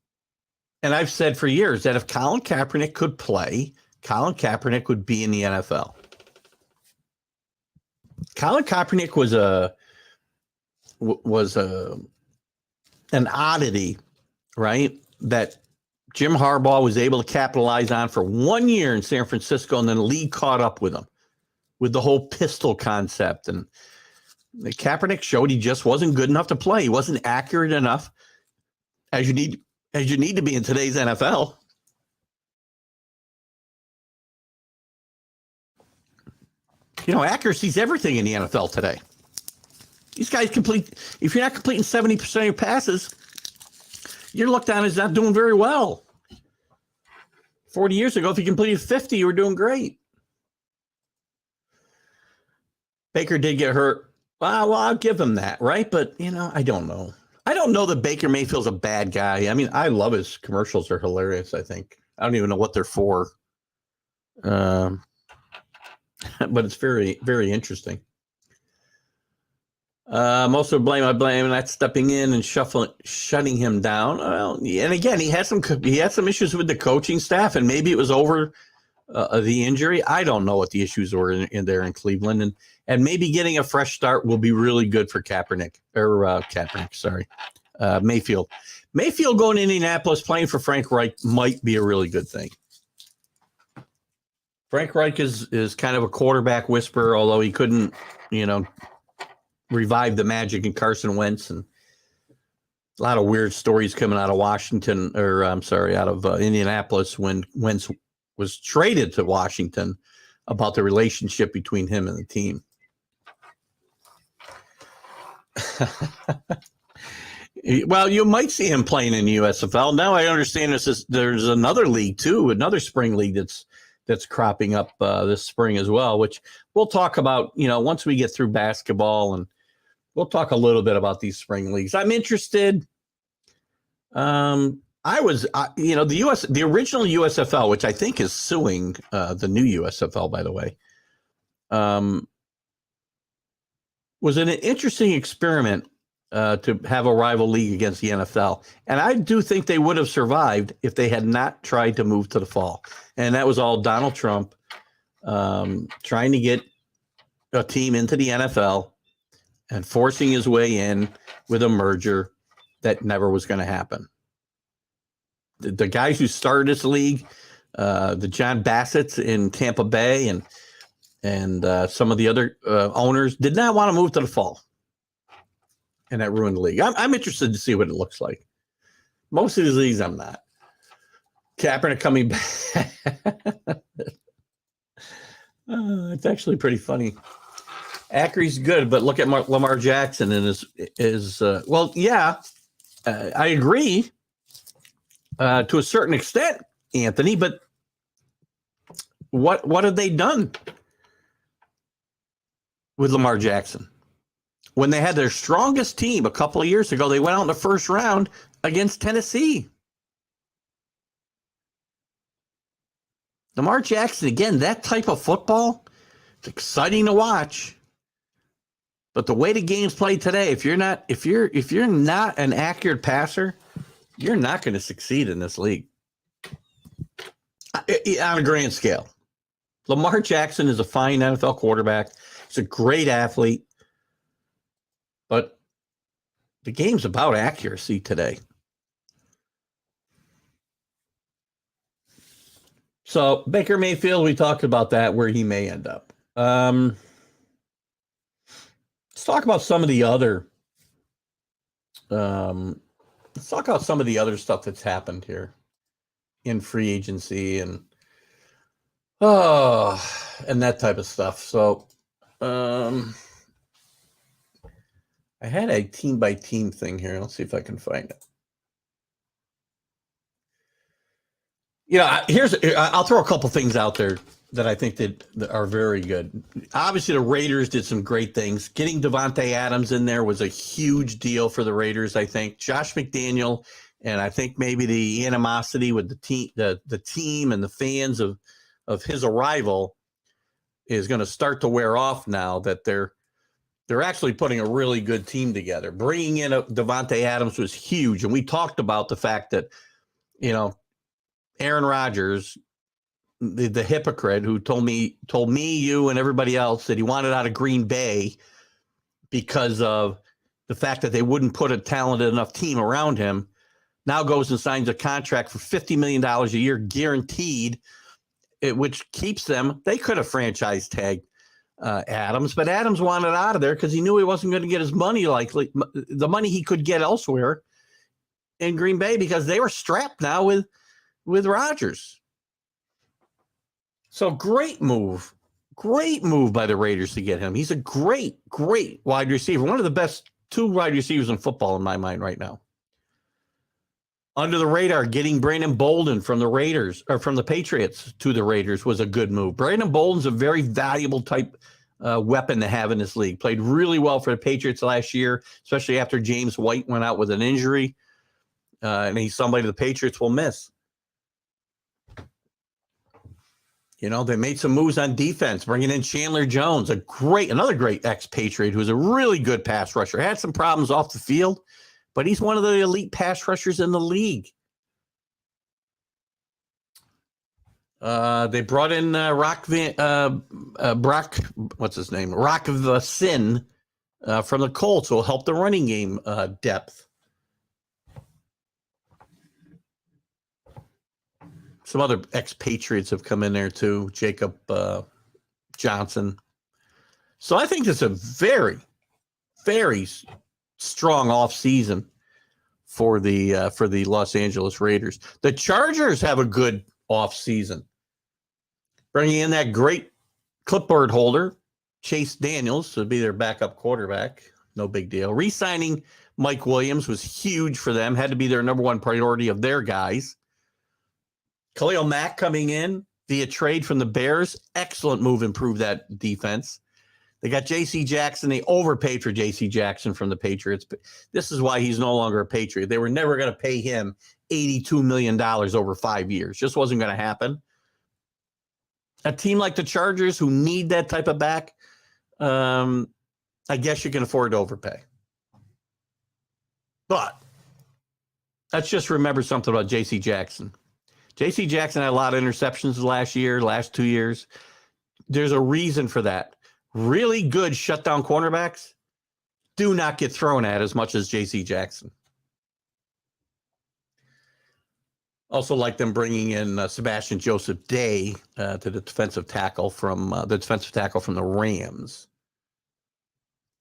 I've said for years that if Colin Kaepernick could play, Colin Kaepernick would be in the NFL. Colin Kaepernick was an oddity, right? That Jim Harbaugh was able to capitalize on for 1 year in San Francisco, and then the league caught up with him with the whole pistol concept. And Kaepernick showed he just wasn't good enough to play. He wasn't accurate enough as you need to be in today's NFL. Accuracy is everything in the NFL today. These guys if you're not completing 70% of your passes, you're looked on as not doing very well. 40 years ago, if you completed 50, you were doing great. Baker did get hurt. Well, I'll give him that, right? But, I don't know. I don't know that Baker Mayfield's a bad guy. I mean, I love his commercials. They're hilarious, I think. I don't even know what they're for. But it's very, very interesting. Most of the blame I blame not stepping in and shutting him down. Well, and again, he had some issues with the coaching staff, and maybe it was over the injury. I don't know what the issues were in there in Cleveland, and maybe getting a fresh start will be really good for Mayfield. Mayfield going to Indianapolis playing for Frank Reich might be a really good thing. Frank Reich is kind of a quarterback whisperer, although he couldn't, revive the magic in Carson Wentz, and a lot of weird stories coming out of out of Indianapolis when Wentz was traded to Washington about the relationship between him and the team. Well, you might see him playing in the USFL. Now I understand there's another league too, another spring league that's cropping up this spring as well, which we'll talk about, once we get through basketball, and we'll talk a little bit about these spring leagues. I'm interested. The original USFL, which I think is suing the new USFL, by the way, was an interesting experiment to have a rival league against the NFL. And I do think they would have survived if they had not tried to move to the fall. And that was all Donald Trump trying to get a team into the NFL and forcing his way in with a merger that never was going to happen. The guys who started this league, the John Bassett's in Tampa Bay and some of the other owners did not want to move to the fall. And that ruined the league. I'm interested to see what it looks like. Most of these leagues, I'm not. Kaepernick coming back. It's actually pretty funny. Ackery's good, but look at Lamar Jackson and I agree to a certain extent, Anthony, but what have they done with Lamar Jackson? When they had their strongest team a couple of years ago, they went out in the first round against Tennessee. Lamar Jackson, again, that type of football, it's exciting to watch. But the way the game's played today, if you're not an accurate passer, you're not going to succeed in this league on a grand scale. Lamar Jackson is a fine NFL quarterback. He's a great athlete. But the game's about accuracy today. So Baker Mayfield, we talked about that, where he may end up. Let's talk about some of the other. Let's talk about some of the other stuff that's happened here in free agency and that type of stuff. So I had a team by team thing here. Let's see if I can find it. I'll throw a couple things out there that I think that are very good. Obviously, the Raiders did some great things. Getting Davonte Adams in there was a huge deal for the Raiders, I think. Josh McDaniel, and I think maybe the animosity with the team and the fans of his arrival is going to start to wear off now that they're actually putting a really good team together. Bringing in Davonte Adams was huge, and we talked about the fact that, Aaron Rodgers, the hypocrite who told me, you, and everybody else that he wanted out of Green Bay because of the fact that they wouldn't put a talented enough team around him, now goes and signs a contract for $50 million a year guaranteed, which keeps them. They could have franchise tagged Adams, but Adams wanted out of there because he knew he wasn't going to get his money, likely the money he could get elsewhere in Green Bay, because they were strapped now with Rodgers. So great move by the Raiders to get him. He's a great wide receiver. One of the best two wide receivers in football in my mind right now. Under the radar, getting Brandon Bolden from the Raiders, or from the Patriots to the Raiders, was a good move. Brandon Bolden's a very valuable type weapon to have in this league. Played really well for the Patriots last year, especially after James White went out with an injury. And he's somebody the Patriots will miss. They made some moves on defense, bringing in Chandler Jones, another great expatriate who's a really good pass rusher. Had some problems off the field, but he's one of the elite pass rushers in the league. They brought in Rock of the Sin from the Colts, who will help the running game depth. Some other expatriates have come in there too, Jacob Johnson. So I think it's a very, very strong offseason for the Los Angeles Raiders. The Chargers have a good offseason, bringing in that great clipboard holder, Chase Daniels, to be their backup quarterback. No big deal. Re-signing Mike Williams was huge for them. Had to be their number one priority of their guys. Khalil Mack coming in via trade from the Bears. Excellent move, improved that defense. They got J.C. Jackson. They overpaid for J.C. Jackson from the Patriots. But this is why he's no longer a Patriot. They were never going to pay him $82 million over 5 years. Just wasn't going to happen. A team like the Chargers, who need that type of back, I guess you can afford to overpay. But let's just remember something about J.C. Jackson. J.C. Jackson had a lot of interceptions last 2 years. There's a reason for that. Really good shutdown cornerbacks do not get thrown at as much as J.C. Jackson. Also like them bringing in Sebastian Joseph Day to the defensive tackle from the Rams.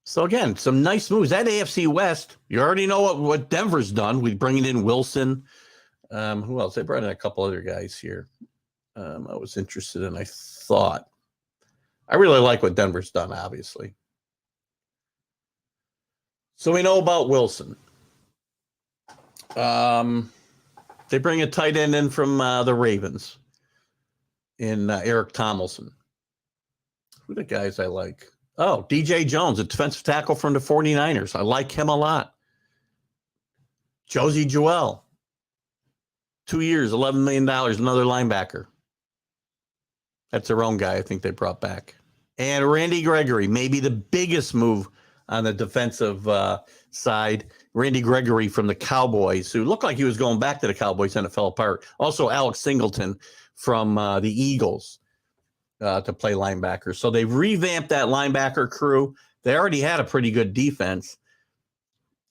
So again, some nice moves. That AFC West, you already know what Denver's done. We're bringing in Wilson. Who else? They brought in a couple other guys here. I was interested in. I really like what Denver's done, obviously. So we know about Wilson. They bring a tight end in from the Ravens in Eric Tomlinson. Who are the guys I like? Oh, DJ Jones, a defensive tackle from the 49ers. I like him a lot. Josie Jewell. 2 years, $11 million, another linebacker. That's their own guy I think they brought back. And Randy Gregory, maybe the biggest move on the defensive side. Randy Gregory from the Cowboys, who looked like he was going back to the Cowboys and it fell apart. Also, Alex Singleton from the Eagles to play linebacker. So they've revamped that linebacker crew. They already had a pretty good defense.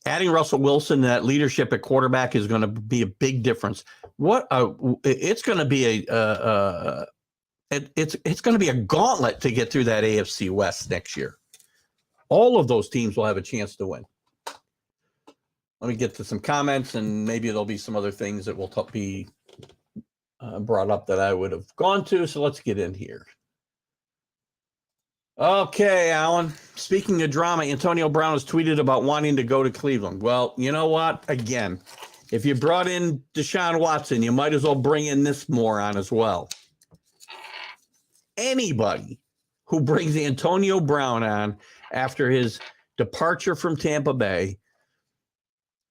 Adding Russell Wilson, that leadership at quarterback is going to be a big difference. It's going to be it's going to be a gauntlet to get through that AFC West next year. All of those teams will have a chance to win. Let me get to some comments, and maybe there'll be some other things that will be brought up that I would have gone to. So let's get in here. Okay, Alan. Speaking of drama, Antonio Brown has tweeted about wanting to go to Cleveland. Well, you know what? Again, if you brought in Deshaun Watson, you might as well bring in this moron as well. Anybody who brings Antonio Brown on after his departure from Tampa Bay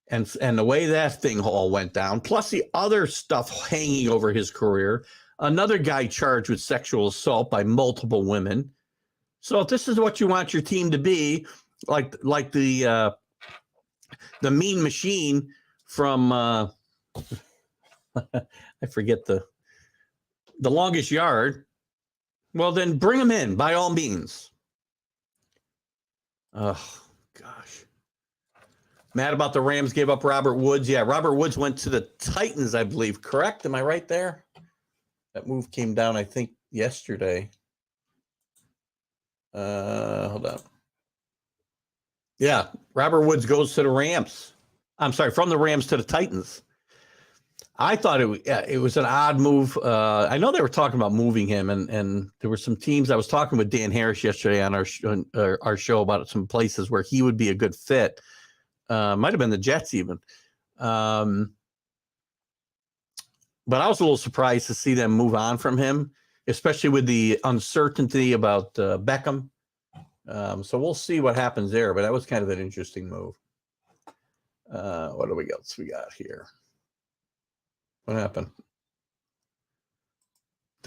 and the way that thing all went down, plus the other stuff hanging over his career, another guy charged with sexual assault by multiple women. So if this is what you want your team to be, like the mean machine from I forget the Longest Yard, well then bring him in by all means. Oh gosh. Mad about the Rams gave up Robert Woods. Yeah, Robert Woods went to the Titans, I believe. Correct? Am I right there? That move came down, I think, yesterday. Hold on. Yeah, Robert Woods goes to the Rams. I'm sorry, from the Rams to the Titans. I thought it was an odd move. I know they were talking about moving him, and there were some teams. I was talking with Dan Harris yesterday on our show about some places where he would be a good fit. Might have been the Jets even. But I was a little surprised to see them move on from him, especially with the uncertainty about Beckham. So we'll see what happens there, but that was kind of an interesting move. What do we got here? What happened?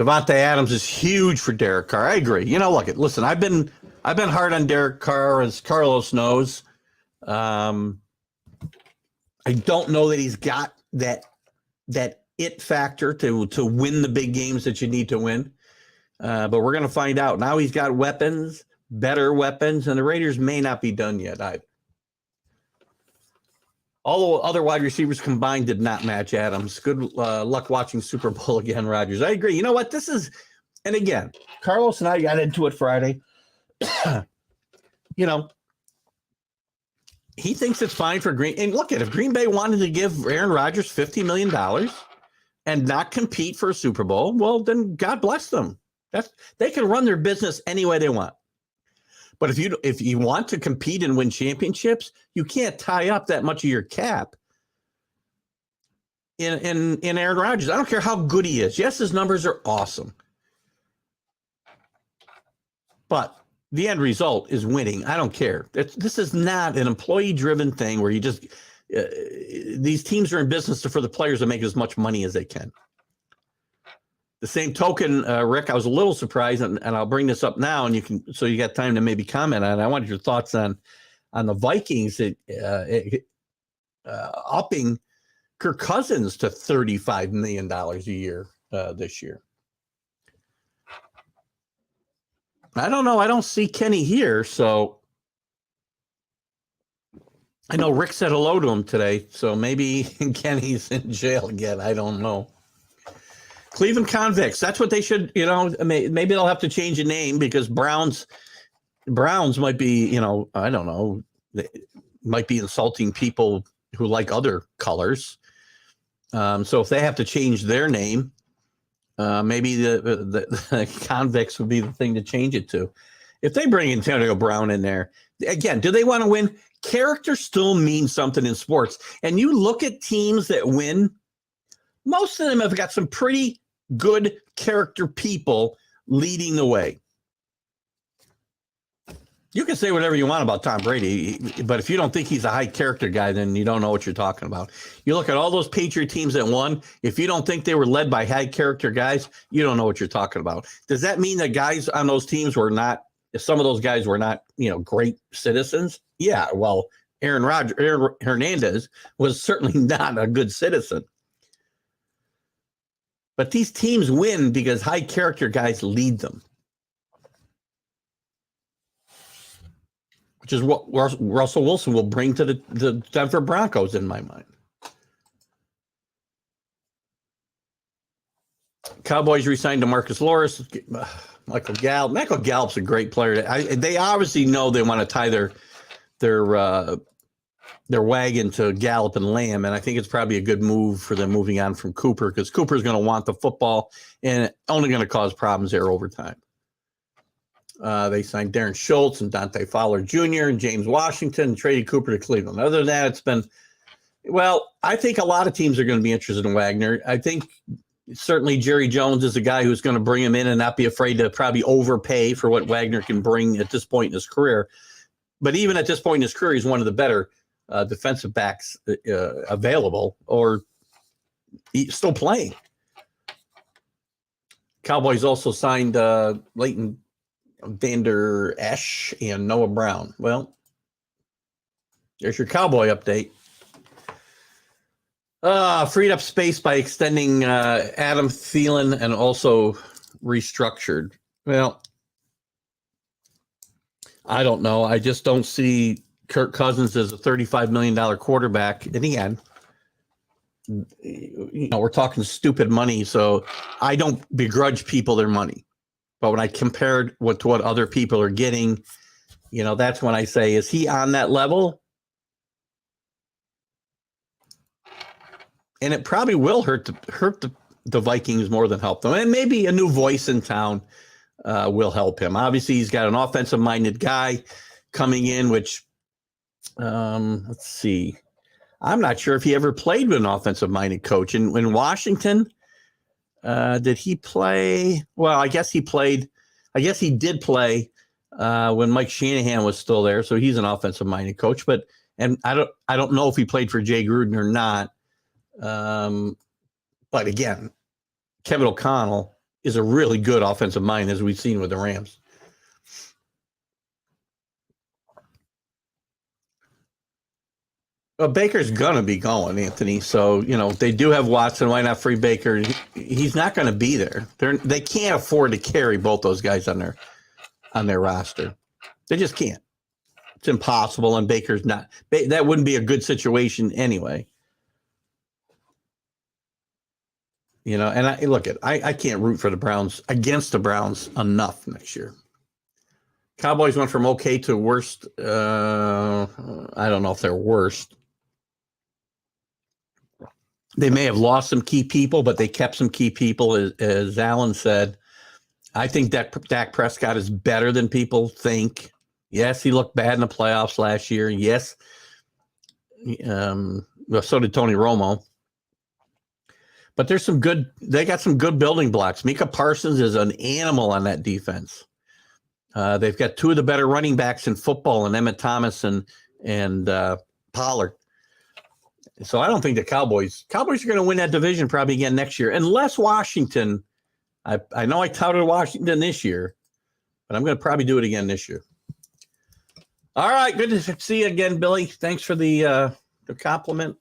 Davonte Adams is huge for Derek Carr. I agree. Listen, I've been hard on Derek Carr, as Carlos knows. I don't know that he's got that it factor to win the big games that you need to win. But we're going to find out. Now he's got weapons, better weapons, and the Raiders may not be done yet either. All the other wide receivers combined did not match Adams. Good luck watching Super Bowl again, Rodgers. I agree. You know what? And again, Carlos and I got into it Friday. He thinks it's fine for Green. And look, if Green Bay wanted to give Aaron Rodgers $50 million and not compete for a Super Bowl, well, then God bless them. They can run their business any way they want. But if you want to compete and win championships, you can't tie up that much of your cap in Aaron Rodgers. I don't care how good he is. Yes, his numbers are awesome. But the end result is winning. I don't care. This is not an employee-driven thing where you just these teams are in business for the players to make as much money as they can. The same token, Rick, I was a little surprised, and I'll bring this up now, and you got time to maybe comment on it. I wanted your thoughts on the Vikings upping Kirk Cousins to $35 million a year this year. I don't know. I don't see Kenny here, so I know Rick said hello to him today, so maybe Kenny's in jail again. I don't know. Cleveland Convicts. That's what they should, maybe they'll have to change the name because Browns might be, I don't know, they might be insulting people who like other colors. So if they have to change their name, maybe the Convicts would be the thing to change it to. If they bring Antonio Brown in there, again, do they want to win? Character still means something in sports. And you look at teams that win, most of them have got some pretty good character people leading the way. You can say whatever you want about Tom Brady, but if you don't think he's a high character guy, then you don't know what you're talking about. You look at all those Patriot teams that won. If you don't think they were led by high character guys, you don't know what you're talking about. Does that mean that guys on those teams were not, if some of those guys were not, great citizens? Yeah, well, Aaron Hernandez was certainly not a good citizen. But these teams win because high character guys lead them, which is what Russell Wilson will bring to the Denver Broncos in my mind. Cowboys re-signed DeMarcus Lawrence, Michael Gallup. Michael Gallup's a great player. They obviously know they want to tie their wagon to Gallup and Lamb, and I think it's probably a good move for them moving on from Cooper because Cooper's going to want the football and only going to cause problems there over time. They signed Darren Schultz and Dante Fowler Jr. and James Washington and traded Cooper to Cleveland. Other than that, it's been, I think a lot of teams are going to be interested in Wagner. I think certainly Jerry Jones is a guy who's going to bring him in and not be afraid to probably overpay for what Wagner can bring at this point in his career. But even at this point in his career, he's one of the better defensive backs available or still playing. Cowboys also signed Leighton Vander Esch and Noah Brown. Well, there's your Cowboy update. Freed up space by extending Adam Thielen and also restructured. Well, I don't know. I just don't see Kirk Cousins as a $35 million quarterback. In the end, we're talking stupid money, so I don't begrudge people their money. But when I compared to what other people are getting, that's when I say, is he on that level? And it probably will hurt the Vikings more than help them. And maybe a new voice in town will help him. Obviously, he's got an offensive-minded guy coming in, which, let's see. I'm not sure if he ever played with an offensive-minded coach. In Washington, did he play? Well, I guess he played. I guess he did play when Mike Shanahan was still there. So he's an offensive-minded coach. But I don't know if he played for Jay Gruden or not. But again, Kevin O'Connell is a really good offensive mind, as we've seen with the Rams. Well, Baker's going to be going, Anthony. So, they do have Watson. Why not free Baker? He's not going to be there. They can't afford to carry both those guys on their roster. They just can't. It's impossible, and Baker's not. That wouldn't be a good situation anyway. And I can't root for the Browns against the Browns enough next year. Cowboys went from okay to worst. I don't know if they're worst. They may have lost some key people, but they kept some key people. As Alan said, I think that Dak Prescott is better than people think. Yes, he looked bad in the playoffs last year. Yes. So did Tony Romo. But they got some good building blocks. Micah Parsons is an animal on that defense. They've got two of the better running backs in football, and Emmett Thomas and Pollard. So I don't think the Cowboys are going to win that division probably again next year, unless Washington. I know I touted Washington this year, but I'm going to probably do it again this year. All right, good to see you again, Billy. Thanks for the compliment.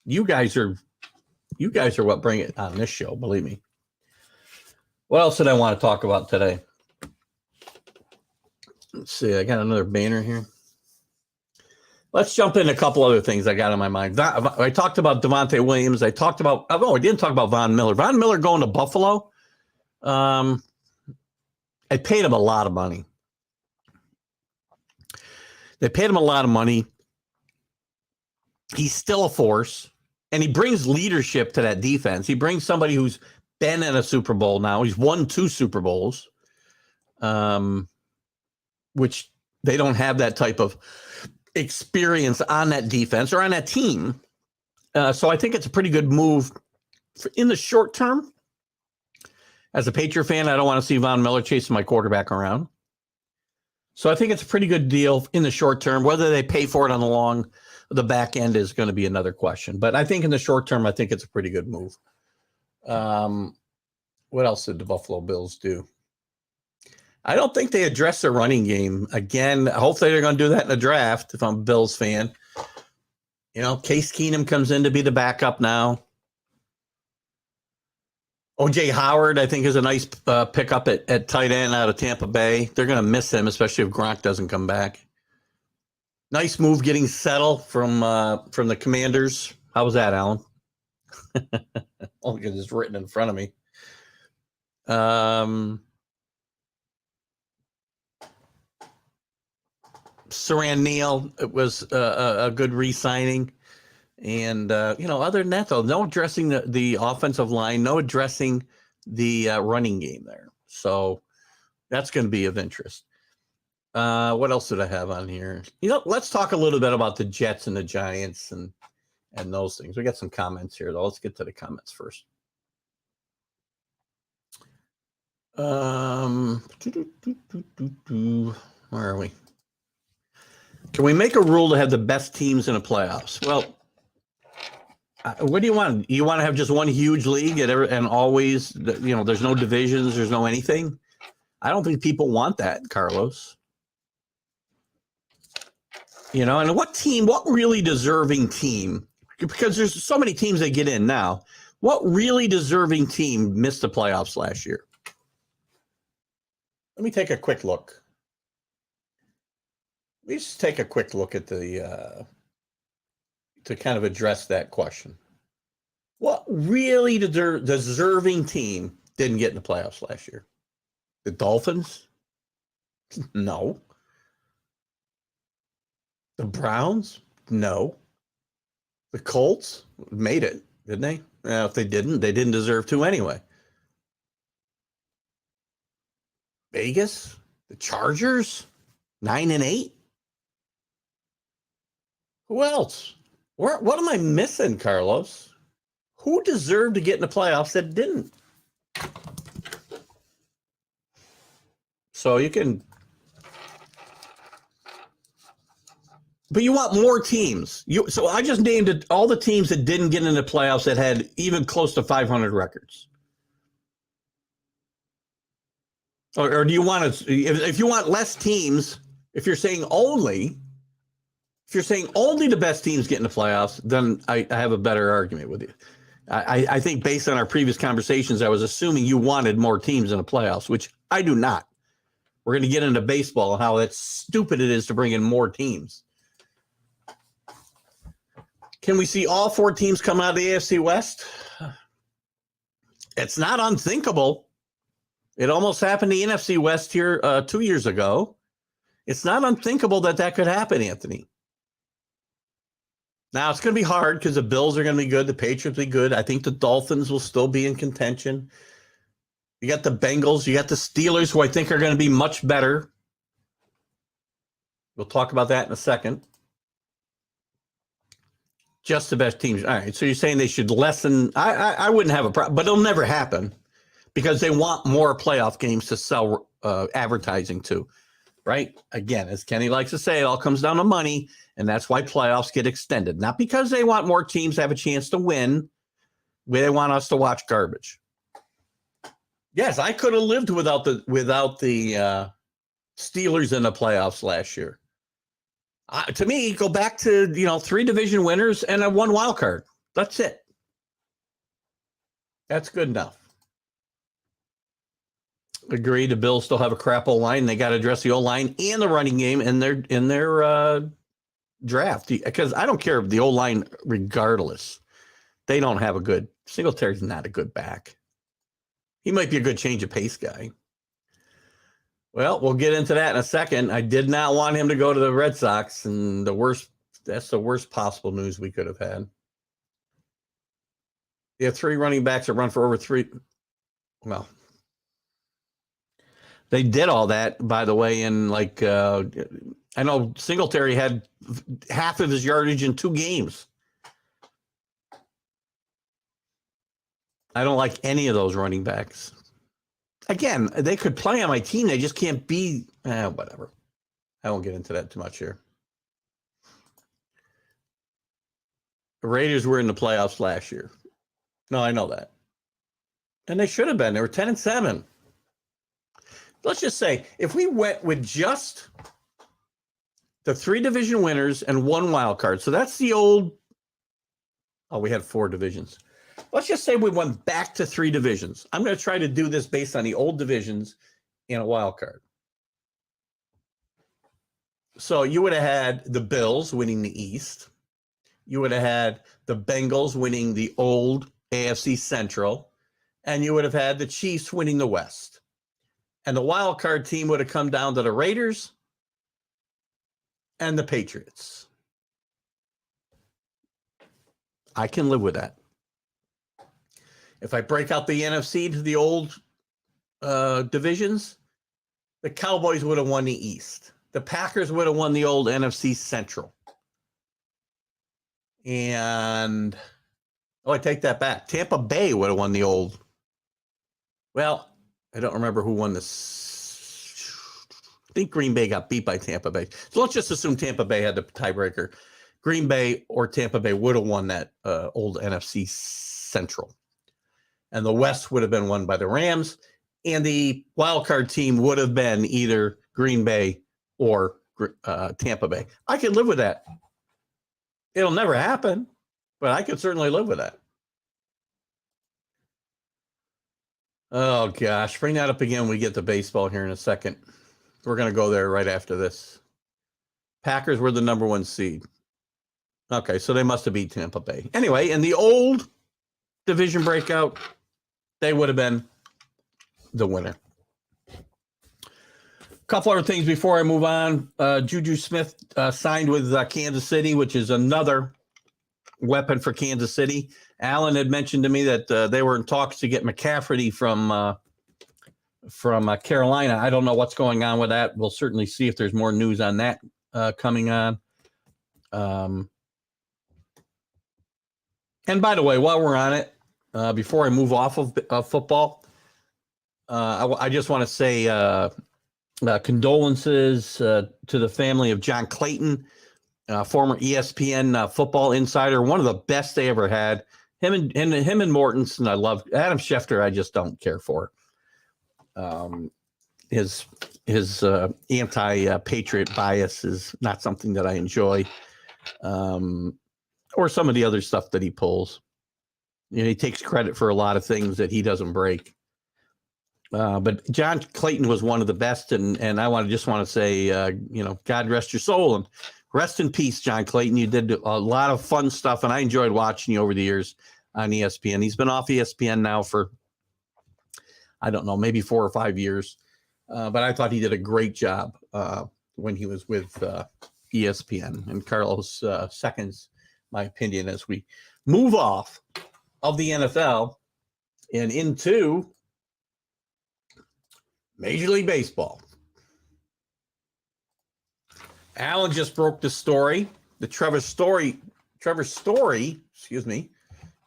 You guys are what bring it on this show, believe me. What else did I want to talk about today? Let's see. I got another banner here. Let's jump in a couple other things I got on my mind. I talked about Davonte Williams. I didn't talk about Von Miller. Von Miller going to Buffalo. I paid him a lot of money. They paid him a lot of money. He's still a force, and he brings leadership to that defense. He brings somebody who's been in a Super Bowl now. He's won 2 Super Bowls, which they don't have that type of experience on that defense or on that team. So I think it's a pretty good move in the short term. As a Patriot fan, I don't want to see Von Miller chasing my quarterback around. So I think it's a pretty good deal in the short term. Whether they pay for it on the back end is going to be another question. But I think in the short term, I think it's a pretty good move. What else did the Buffalo Bills do? I don't think they addressed their running game. Again, hopefully they're going to do that in the draft if I'm a Bills fan. Case Keenum comes in to be the backup now. O.J. Howard, I think, is a nice pickup at tight end out of Tampa Bay. They're going to miss him, especially if Gronk doesn't come back. Nice move getting Settle from the Commanders. How was that, Alan? Only because it's written in front of me. Saran Neal, it was a good re-signing. And, other than that, though, no addressing the offensive line, no addressing the running game there. So that's going to be of interest. What else did I have on here? Let's talk a little bit about the Jets and the Giants and those things. We got some comments here, though. Let's get to the comments first. Where are we? Can we make a rule to have the best teams in the playoffs? Well, what do you want? You want to have just one huge league and always, there's no divisions, there's no anything? I don't think people want that, Carlos. And what really deserving team, because there's so many teams that get in now, what really deserving team missed the playoffs last year? Let me take a quick look. Let me just take a quick look at to kind of address that question. What really deserving team didn't get in the playoffs last year? The Dolphins? No. The Browns? No. The Colts made it, didn't they? Well, if they didn't deserve to anyway. Vegas? The Chargers? 9-8? Who else? What am I missing, Carlos? Who deserved to get in the playoffs that didn't? So you can... But you want more teams. So I just named all the teams that didn't get in the playoffs that had even close to 500 records. Or do you want to, if you want less teams, if you're saying only the best teams get in the playoffs, then I have a better argument with you. I think based on our previous conversations, I was assuming you wanted more teams in the playoffs, which I do not. We're going to get into baseball and how that's stupid it is to bring in more teams. Can we see all 4 teams come out of the AFC West? It's not unthinkable. It almost happened to the NFC West here 2 years ago. It's not unthinkable that could happen, Anthony. Now, it's going to be hard because the Bills are going to be good. The Patriots will be good. I think the Dolphins will still be in contention. You got the Bengals. You got the Steelers, who I think are going to be much better. We'll talk about that in a second. Just the best teams. All right, so you're saying they should lessen. I wouldn't have a problem, but it'll never happen because they want more playoff games to sell advertising to, right? Again, as Kenny likes to say, it all comes down to money, and that's why playoffs get extended. Not because they want more teams to have a chance to win, but they want us to watch garbage. Yes, I could have lived without the Steelers in the playoffs last year. To me, go back to 3 division winners and a 1 wild card. That's it. That's good enough. Agree. The Bills still have a crap O-line. They got to address the O-line and the running game in their draft. Because I don't care if the O-line, regardless, they don't have a good. Singletary's not a good back. He might be a good change of pace guy. Well, we'll get into that in a second. I did not want him to go to the Red Sox, and that's the worst possible news we could have had. You have 3 running backs that run for over 3. Well, they did all that, by the way, in I know Singletary had half of his yardage in 2 games. I don't like any of those running backs. Again, they could play on my team. They just can't be, whatever. I won't get into that too much here. The Raiders were in the playoffs last year. No, I know that. And they should have been. They were 10-7. Let's just say, if we went with just the 3 division winners and 1 wild card, so that's the old, we had 4 divisions. Let's just say we went back to 3 divisions. I'm going to try to do this based on the old divisions in a wild card. So you would have had the Bills winning the East. You would have had the Bengals winning the old AFC Central. And you would have had the Chiefs winning the West. And the wild card team would have come down to the Raiders and the Patriots. I can live with that. If I break out the NFC to the old divisions, the Cowboys would have won the East. The Packers would have won the old NFC Central. And, I take that back. Tampa Bay would have won the old. Well, I don't remember who won this. I think Green Bay got beat by Tampa Bay. So let's just assume Tampa Bay had the tiebreaker. Green Bay or Tampa Bay would have won that old NFC Central. And the West would have been won by the Rams. And the wild card team would have been either Green Bay or Tampa Bay. I could live with that. It'll never happen, but I could certainly live with that. Oh, gosh. Bring that up again when we get to baseball here in a second. We're going to go there right after this. Packers were the number 1 seed. Okay, so they must have beat Tampa Bay. Anyway, in the old division breakout, they would have been the winner. A couple other things before I move on. Juju Smith signed with Kansas City, which is another weapon for Kansas City. Alan had mentioned to me that they were in talks to get McCafferty from Carolina. I don't know what's going on with that. We'll certainly see if there's more news on that coming on. And by the way, while we're on it, before I move off of football, I just want to say condolences to the family of John Clayton, former ESPN football insider, one of the best they ever had. Him and Mortensen, I love. Adam Schefter, I just don't care for. his anti-patriot bias is not something that I enjoy, or some of the other stuff that he pulls. He takes credit for a lot of things that he doesn't break. But John Clayton was one of the best, and I just want to say, God rest your soul and rest in peace, John Clayton. You did a lot of fun stuff, and I enjoyed watching you over the years on ESPN. He's been off ESPN now for, I don't know, maybe 4 or 5 years. But I thought he did a great job when he was with ESPN. And Carlos seconds my opinion as we move off of the NFL and into Major League Baseball. Alan just broke the story. The Trevor Story,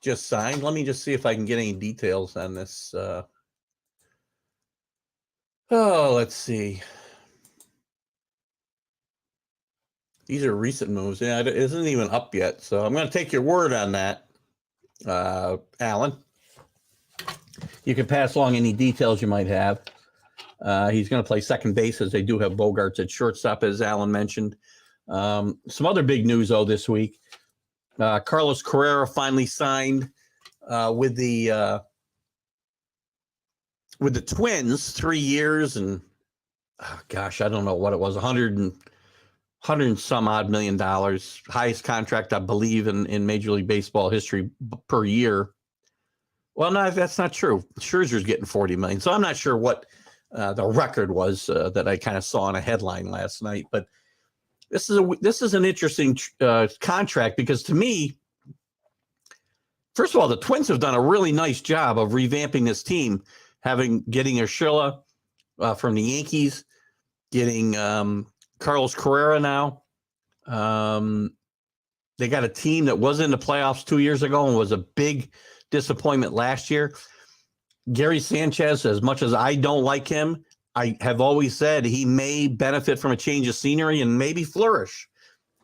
just signed. Let me just see if I can get any details on this. Let's see. These are recent moves. Yeah, it isn't even up yet. So I'm going to take your word on that, Alan. You can pass along any details you might have. He's going to play second base, as they do have Bogarts at shortstop, as Alan mentioned. Some other big news, though, this week. Carlos Correa finally signed with the Twins, 3 years, and I don't know what it was, 100 and some odd $1 million, highest contract, I believe, in Major League Baseball history per year. Well, no, that's not true. Scherzer's getting $40 million, so I'm not sure what the record was that I kind of saw in a headline last night. But this is an interesting contract, because to me, first of all, the Twins have done a really nice job of revamping this team, getting Urshela from the Yankees, getting Carlos Correa now. They got a team that was in the playoffs 2 years ago and was a big disappointment last year. Gary Sanchez, as much as I don't like him, I have always said he may benefit from a change of scenery and maybe flourish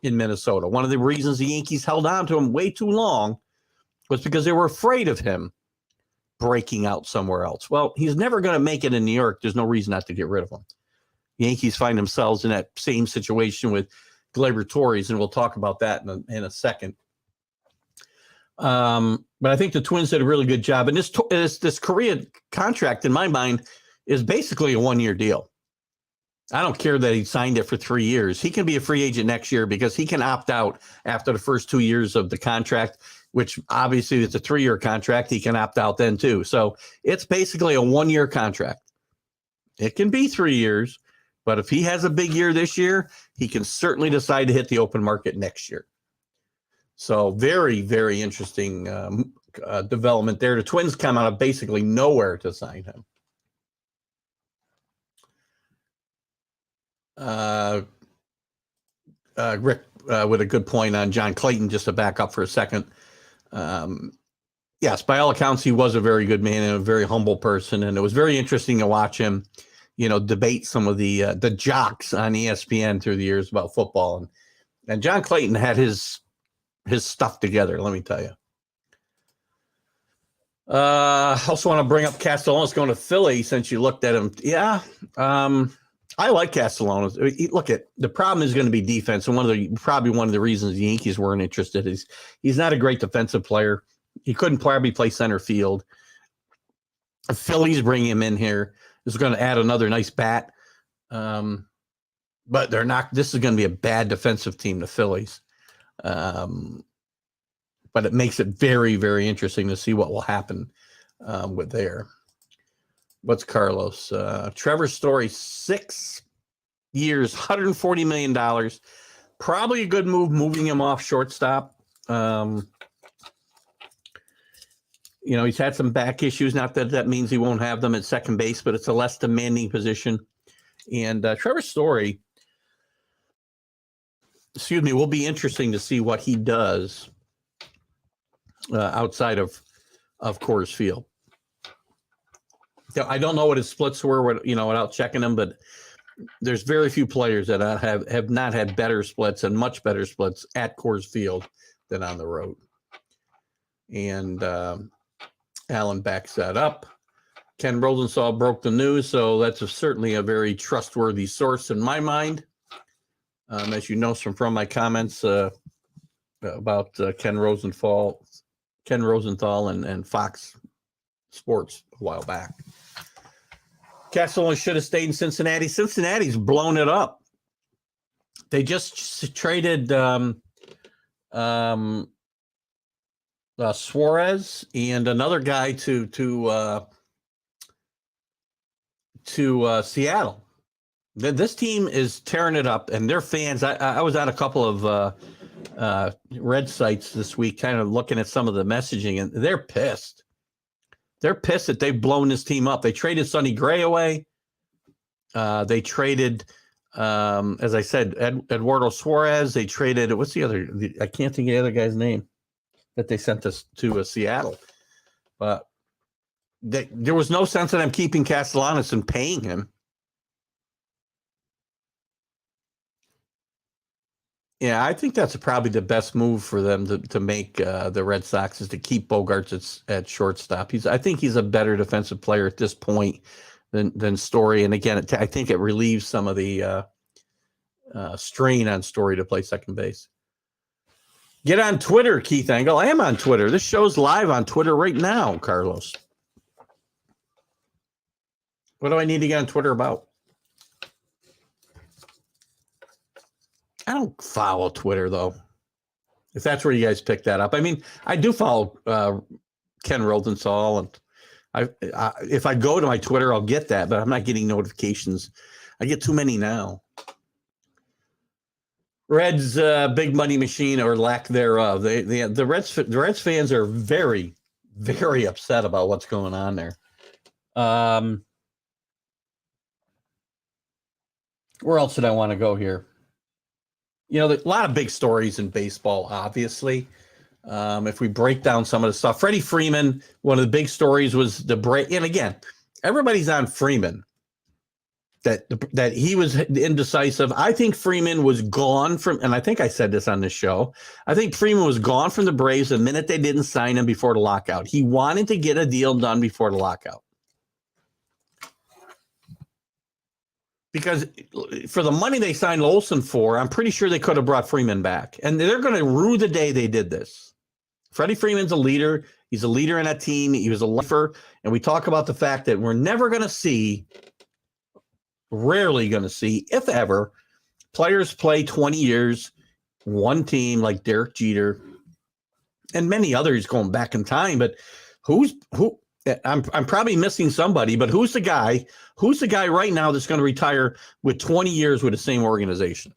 in Minnesota. One of the reasons the Yankees held on to him way too long was because they were afraid of him breaking out somewhere else. Well, he's never going to make it in New York. There's no reason not to get rid of him. The Yankees find themselves in that same situation with Gleyber Torres, and we'll talk about that in a second. But I think the Twins did a really good job. And this Correa contract, in my mind, is basically a 1-year deal. I don't care that he signed it for 3 years. He can be a free agent next year because he can opt out after the first 2 years of the contract, which obviously it's a 3-year contract. He can opt out then too. So it's basically a 1-year contract. It can be 3 years, but if he has a big year this year, he can certainly decide to hit the open market next year. So very, very interesting development there. The Twins come out of basically nowhere to sign him. Rick with a good point on John Clayton, just to back up for a second. Yes, by all accounts, he was a very good man and a very humble person. And it was very interesting to watch him, debate some of the jocks on ESPN through the years about football. And John Clayton had his stuff together, let me tell you. I also want to bring up Castellanos going to Philly, since you looked at him. Yeah, I like Castellanos. Look, the problem is going to be defense, and probably one of the reasons the Yankees weren't interested is he's not a great defensive player. He couldn't probably play center field. The Phillies bring him in here is going to add another nice bat, but they're not. This is going to be a bad defensive team, the Phillies. But it makes it very, very interesting to see what will happen with there. What's Carlos? Trevor Story, 6 years, $140 million. Probably a good move, moving him off shortstop. He's had some back issues. Not that means he won't have them at second base, but it's a less demanding position. And Trevor Story, will be interesting to see what he does outside of Coors Field. I don't know what his splits were, without checking them, but there's very few players that have not had better splits and much better splits at Coors Field than on the road. And Alan backs that up. Ken Rosenthal broke the news, so that's certainly a very trustworthy source in my mind. As you know from my comments about Ken Rosenthal and Fox Sports a while back. Castellano should have stayed in Cincinnati. Cincinnati's blown it up. They just traded Suarez and another guy to Seattle. This team is tearing it up, and their fans. I was at a couple of Red sites this week, kind of looking at some of the messaging, and they're pissed. They're pissed that they've blown this team up. They traded Sonny Gray away. They traded, as I said, Eduardo Suarez. They traded, what's the other? I can't think of the other guy's name that they sent us to Seattle. But there was no sense in them keeping Castellanos and paying him. Yeah, I think that's probably the best move for them to make the Red Sox is to keep Bogaerts at shortstop. I think he's a better defensive player at this point than Story. And again, I think it relieves some of the strain on Story to play second base. Get on Twitter, Keith Angle. I am on Twitter. This show's live on Twitter right now, Carlos. What do I need to get on Twitter about? I don't follow Twitter, though, if that's where you guys pick that up. I mean, I do follow Ken Rosenthal, and if I go to my Twitter, I'll get that, but I'm not getting notifications. I get too many now. Reds big money machine or lack thereof. The Reds fans are very, very upset about what's going on there. Where else did I want to go here? You know, a lot of big stories in baseball, obviously. If we break down some of the stuff, Freddie Freeman, one of the big stories was the break. And again, everybody's on Freeman, that he was indecisive. I think Freeman was gone from, and I think I said this on this show, I think Freeman was gone from the Braves the minute they didn't sign him before the lockout. He wanted to get a deal done before the lockout. Because for the money they signed Olsen for, I'm pretty sure they could have brought Freeman back. And they're going to rue the day they did this. Freddie Freeman's a leader. He's a leader in that team. He was a lifer. And we talk about the fact that we're never going to see, rarely going to see, if ever, players play 20 years, one team like Derek Jeter, and many others going back in time. But who? I'm probably missing somebody, but who's the guy? Who's the guy right now that's going to retire with 20 years with the same organization?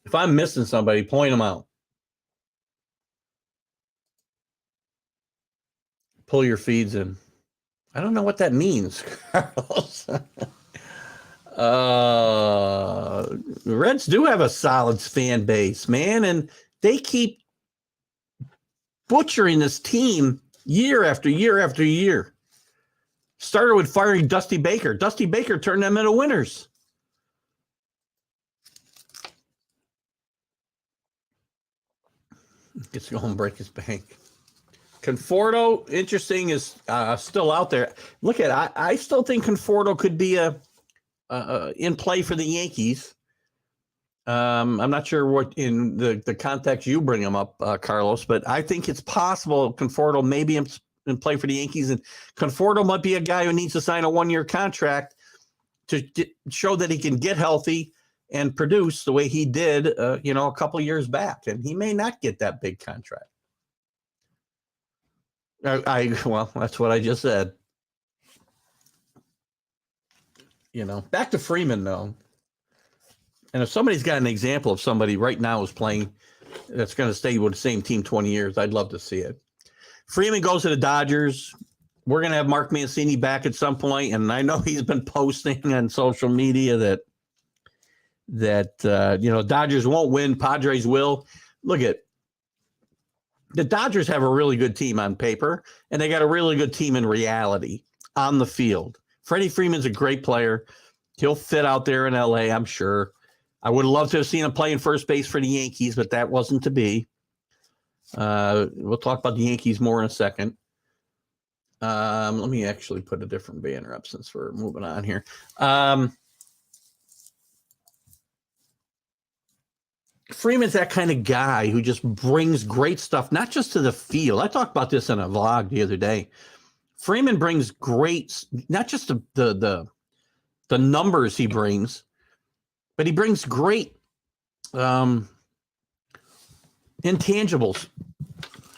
If I'm missing somebody, point them out. Pull your feeds in. I don't know what that means, Carlos. The Reds do have a solid fan base, man, and they keep butchering this team year after year after year. Started with firing Dusty Baker. Dusty Baker turned them into winners. Gets to go and break his bank. Conforto, interesting, is still out there. Look at, I still think Conforto could be in play for the Yankees. I'm not sure what in the context you bring him up, Carlos, but I think it's possible Conforto may be in play for the Yankees, and Conforto might be a guy who needs to sign a one-year contract to show that he can get healthy and produce the way he did, a couple of years back, and he may not get that big contract. Well, that's what I just said. Back to Freeman though. And if somebody's got an example of somebody right now who's playing that's going to stay with the same team 20 years, I'd love to see it. Freeman goes to the Dodgers. We're going to have Mark Mancini back at some point, and I know he's been posting on social media that Dodgers won't win, Padres will. Look at the Dodgers have a really good team on paper, and they got a really good team in reality on the field. Freddie Freeman's a great player. He'll fit out there in L.A., I'm sure. I would love to have seen him play in first base for the Yankees, but that wasn't to be. We'll talk about the Yankees more in a second. Let me actually put a different banner up since we're moving on here. Freeman's that kind of guy who just brings great stuff, not just to the field. I talked about this in a vlog the other day. Freeman brings great, not just the numbers he brings, but he brings great intangibles.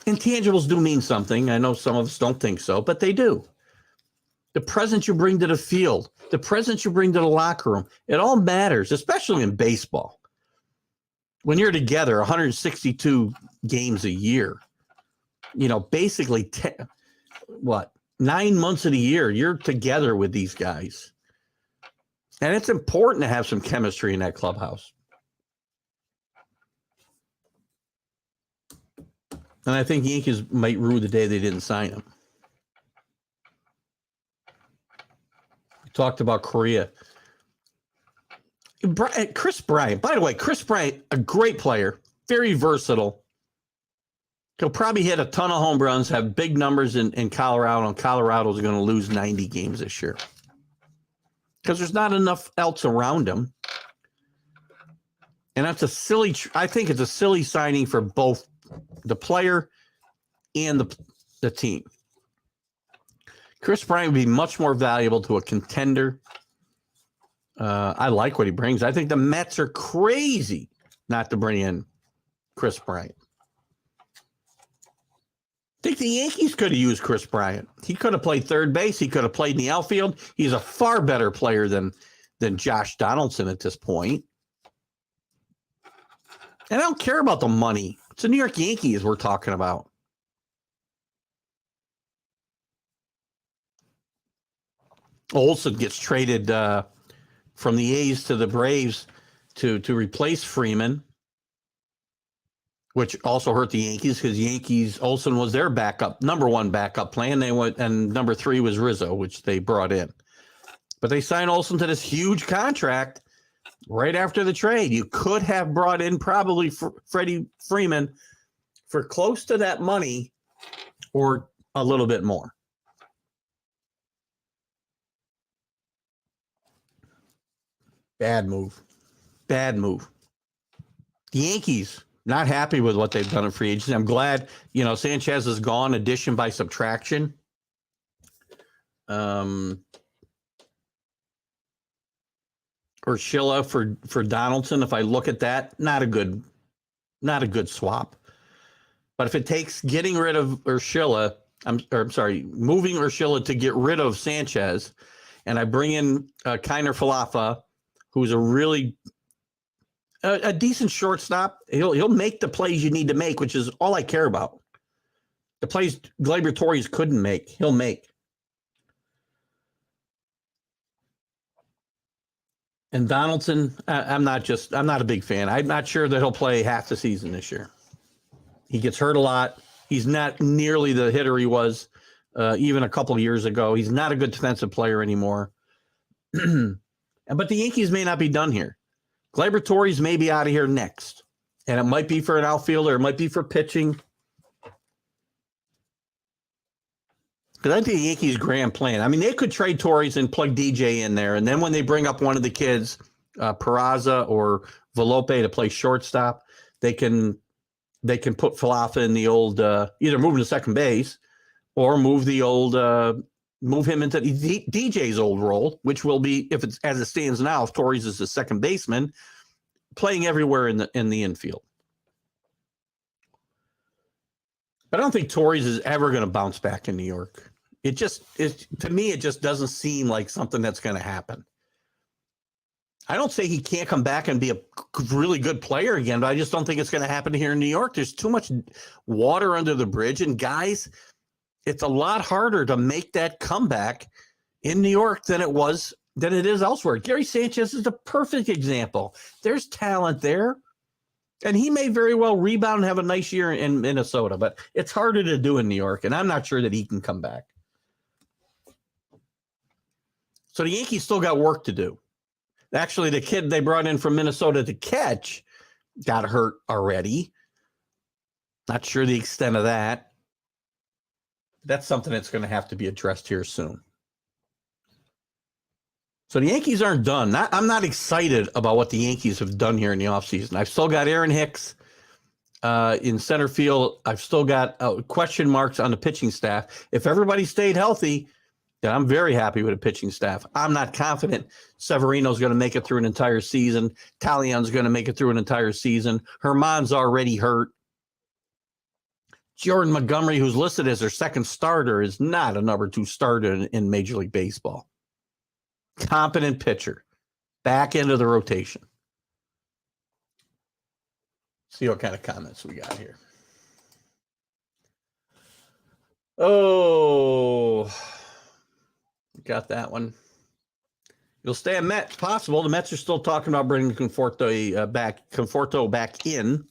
Intangibles do mean something. I know some of us don't think so, but they do. The presence you bring to the field, the presence you bring to the locker room, it all matters, especially in baseball. When you're together 162 games a year, basically 9 months of the year, you're together with these guys. And it's important to have some chemistry in that clubhouse. And I think Yankees might rue the day they didn't sign him. We talked about Correa. Chris Bryant, by the way, a great player, very versatile. He'll probably hit a ton of home runs, have big numbers in Colorado, and Colorado's going to lose 90 games this year because there's not enough else around him. And that's I think it's a silly signing for both the player and the team. Chris Bryant would be much more valuable to a contender. I like what he brings. I think the Mets are crazy not to bring in Chris Bryant. I think the Yankees could have used Chris Bryant. He could have played third base. He could have played in the outfield. He's a far better player than Josh Donaldson at this point. And I don't care about the money. It's the New York Yankees we're talking about. Olsen gets traded from the A's to the Braves to replace Freeman, which also hurt the Yankees because Olsen was their number one backup plan. They went, and number 3 was Rizzo, which they brought in. But they signed Olsen to this huge contract right after the trade. You could have brought in probably Freddie Freeman for close to that money or a little bit more. Bad move. The Yankees, not happy with what they've done in free agency. I'm glad, Sanchez is gone, addition by subtraction. Urshela for Donaldson, if I look at that, not a good swap. But if it takes getting rid of Urshela, moving Urshela to get rid of Sanchez, and I bring in Kiner Falefa, who's a really a decent shortstop. He'll make the plays you need to make, which is all I care about. The plays Gleyber Torres couldn't make, he'll make. And Donaldson, I'm not a big fan. I'm not sure that he'll play half the season this year. He gets hurt a lot. He's not nearly the hitter he was even a couple of years ago. He's not a good defensive player anymore. But the Yankees may not be done here. Gleyber Torres may be out of here next. And it might be for an outfielder. It might be for pitching. Because I think the Yankees' grand plan, I mean, they could trade Torres and plug DJ in there. And then when they bring up one of the kids, Peraza or Volpe to play shortstop, they can put Falefa in the old, either move him to second base or move him into DJ's old role, which will be, if it's as it stands now, if Torres is the second baseman, playing everywhere in the infield. But I don't think Torres is ever going to bounce back in New York. To me, it just doesn't seem like something that's going to happen. I don't say he can't come back and be a really good player again, but I just don't think it's going to happen here in New York. There's too much water under the bridge, and guys, it's a lot harder to make that comeback in New York than it is elsewhere. Gary Sanchez is the perfect example. There's talent there, and he may very well rebound and have a nice year in Minnesota, but it's harder to do in New York, and I'm not sure that he can come back. So the Yankees still got work to do. Actually, the kid they brought in from Minnesota to catch got hurt already. Not sure the extent of that. That's something that's going to have to be addressed here soon. So the Yankees aren't done. I'm not excited about what the Yankees have done here in the offseason. I've still got Aaron Hicks in center field. I've still got question marks on the pitching staff. If everybody stayed healthy, then I'm very happy with the pitching staff. I'm not confident Severino's going to make it through an entire season. Talian's going to make it through an entire season. Herman's already hurt. Jordan Montgomery, who's listed as their second starter, is not a number 2 starter in Major League Baseball. Competent pitcher. Back into the rotation. See what kind of comments we got here. Oh, got that one. You'll stay a Met. It's possible. The Mets are still talking about bringing Conforto back in.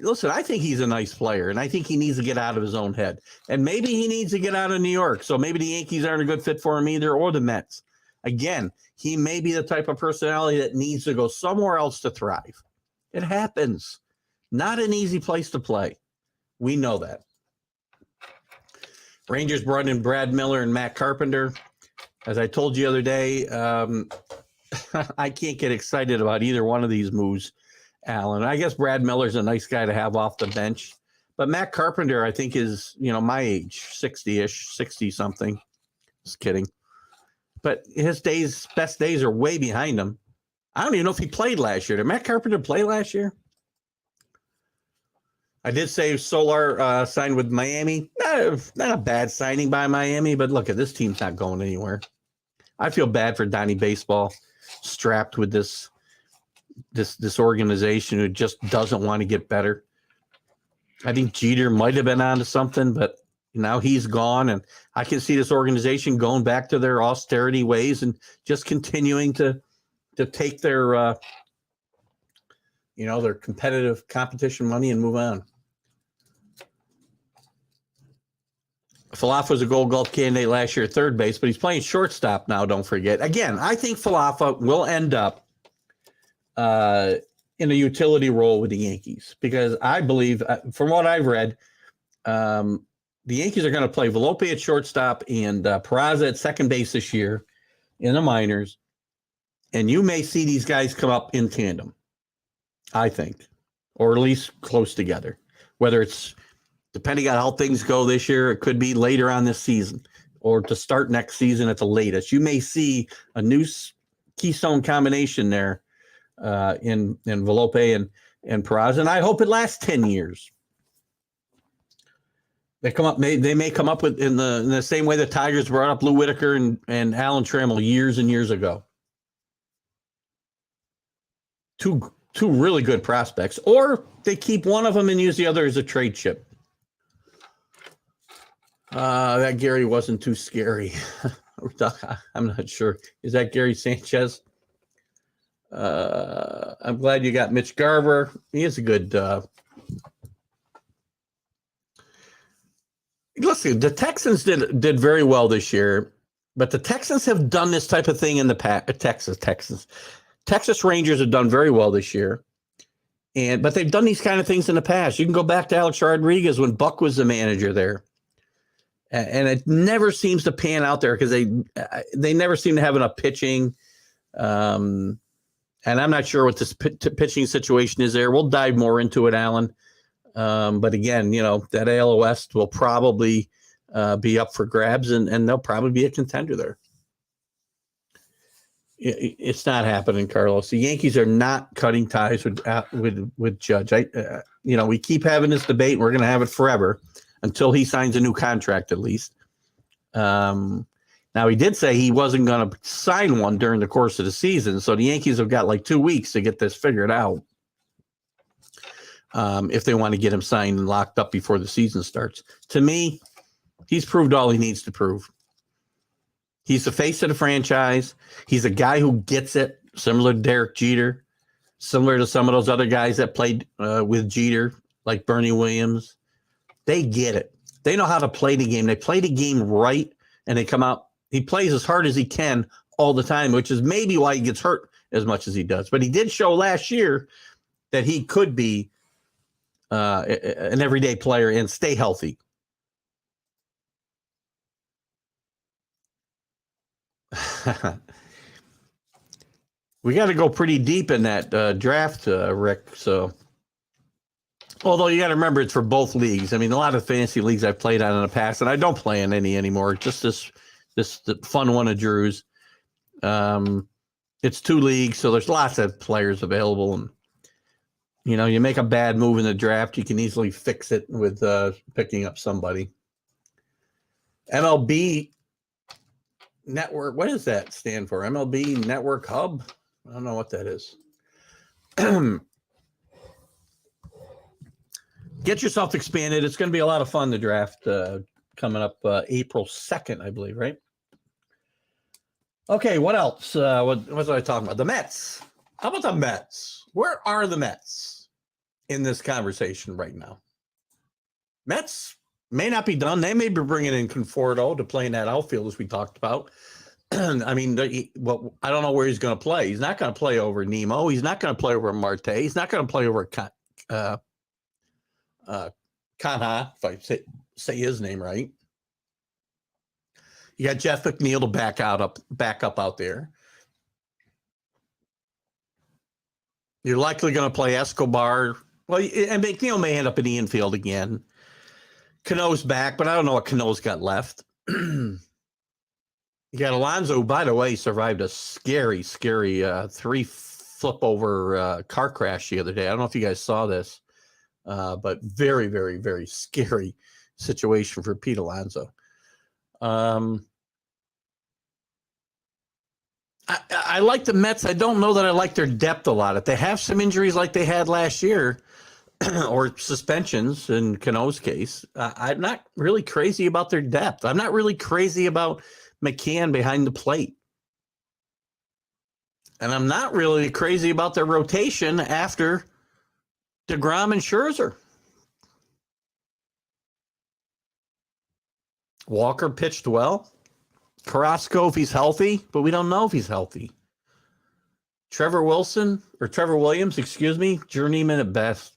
Listen, I think he's a nice player, and I think he needs to get out of his own head. And maybe he needs to get out of New York. So maybe the Yankees aren't a good fit for him either, or the Mets. Again, he may be the type of personality that needs to go somewhere else to thrive. It happens. Not an easy place to play. We know that. Rangers brought in Brad Miller and Matt Carpenter. As I told you the other day, I can't get excited about either one of these moves, Alan. I guess Brad Miller's a nice guy to have off the bench. But Matt Carpenter, I think, is, my age, 60-ish, 60-something. Just kidding. But his best days are way behind him. I don't even know if he played last year. Did Matt Carpenter play last year? I did say Solar signed with Miami. Not a bad signing by Miami, but look, this team's not going anywhere. I feel bad for Donnie Baseball, strapped with this organization who just doesn't want to get better. I think Jeter might have been onto something, but now he's gone, and I can see this organization going back to their austerity ways and just continuing to take their their competition money and move on. Falafa was a Gold Glove candidate last year at third base, but he's playing shortstop now, don't forget. Again, I think Falafa will end up in a utility role with the Yankees because I believe, from what I've read, the Yankees are going to play Volpe at shortstop and Peraza at second base this year in the minors. And you may see these guys come up in tandem, I think, or at least close together. Whether it's, depending on how things go this year, it could be later on this season or to start next season at the latest. You may see a new keystone combination there in Volpe and Peraza, and I hope it lasts 10 years. They may come up with in the same way the Tigers brought up Lou Whitaker and Alan Trammell years and years ago. Two really good prospects, or they keep one of them and use the other as a trade chip. That Gary wasn't too scary. I'm not sure. Is that Gary Sanchez? I'm glad you got Mitch Garver. He is a good. Listen, the Texans did very well this year, but the Texans have done this type of thing in the past. Texas Rangers have done very well this year, but they've done these kind of things in the past. You can go back to Alex Rodriguez when Buck was the manager there, and it never seems to pan out there because they never seem to have enough pitching. And I'm not sure what this pitching situation is there. We'll dive more into it, Alan. But again, that AL West will probably be up for grabs, and they'll probably be a contender there. It's not happening, Carlos. The Yankees are not cutting ties with Judge. We keep having this debate, and we're going to have it forever until he signs a new contract, at least. Now, he did say he wasn't going to sign one during the course of the season, so the Yankees have got like 2 weeks to get this figured out. If they want to get him signed and locked up before the season starts. To me, he's proved all he needs to prove. He's the face of the franchise. He's a guy who gets it, similar to Derek Jeter, similar to some of those other guys that played with Jeter, like Bernie Williams. They get it. They know how to play the game. They play the game right, and they come out. He plays as hard as he can all the time, which is maybe why he gets hurt as much as he does. But he did show last year that he could be an everyday player and stay healthy. We got to go pretty deep in that draft, Rick. So, although you got to remember, it's for both leagues. I mean, a lot of fantasy leagues I've played on in the past, and I don't play in any anymore. Just this the fun one of Drew's. It's 2 leagues, so there's lots of players available, and you make a bad move in the draft, you can easily fix it with picking up somebody. MLB Network, what does that stand for? MLB Network Hub? I don't know what that is. Get yourself expanded. It's going to be a lot of fun, the draft coming up April 2nd, I believe, right? Okay, what else? What was I talking about? The Mets. How about the Mets? Where are the Mets in this conversation right now? Mets may not be done. They may be bringing in Conforto to play in that outfield, as we talked about. I mean, I don't know where he's going to play. He's not going to play over Nemo. He's not going to play over Marte. He's not going to play over Kanha, if I say his name right. You got Jeff McNeil to back up out there. You're likely going to play Escobar. Well, and McNeil may end up in the infield again. Cano's back, but I don't know what Cano's got left. You got Alonso, who, by the way, survived a scary 3 flip over car crash the other day. I don't know if you guys saw this, but very, very, very scary situation for Pete Alonso. I like the Mets. I don't know that I like their depth a lot. If they have some injuries like they had last year, or suspensions in Cano's case, I'm not really crazy about their depth. I'm not really crazy about McCann behind the plate. And I'm not really crazy about their rotation after DeGrom and Scherzer. Walker pitched well. Carrasco, if he's healthy, but we don't know if he's healthy. Trevor Williams, journeyman at best.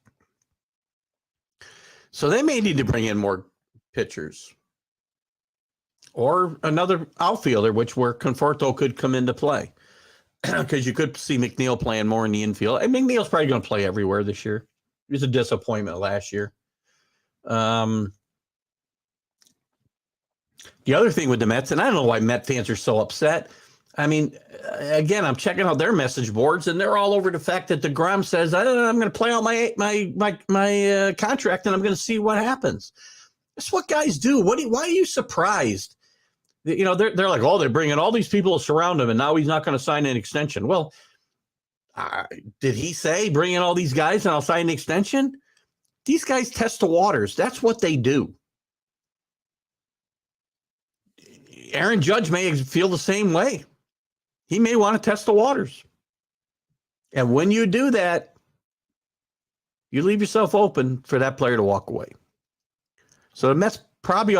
So they may need to bring in more pitchers. Or another outfielder, where Conforto could come into play. Because you could see McNeil playing more in the infield. And McNeil's probably going to play everywhere this year. He was a disappointment last year. The other thing with the Mets, and I don't know why Met fans are so upset. I mean, again, I'm checking out their message boards, and they're all over the fact that DeGrom says, I'm going to play out my contract, and I'm going to see what happens. That's what guys do. Why are you surprised? They're like, oh, they're bringing all these people to surround him, and now he's not going to sign an extension. Well, did he say bring in all these guys and I'll sign an extension? These guys test the waters. That's what they do. Aaron Judge may feel the same way. He may want to test the waters. And when you do that, you leave yourself open for that player to walk away. So the Mets probably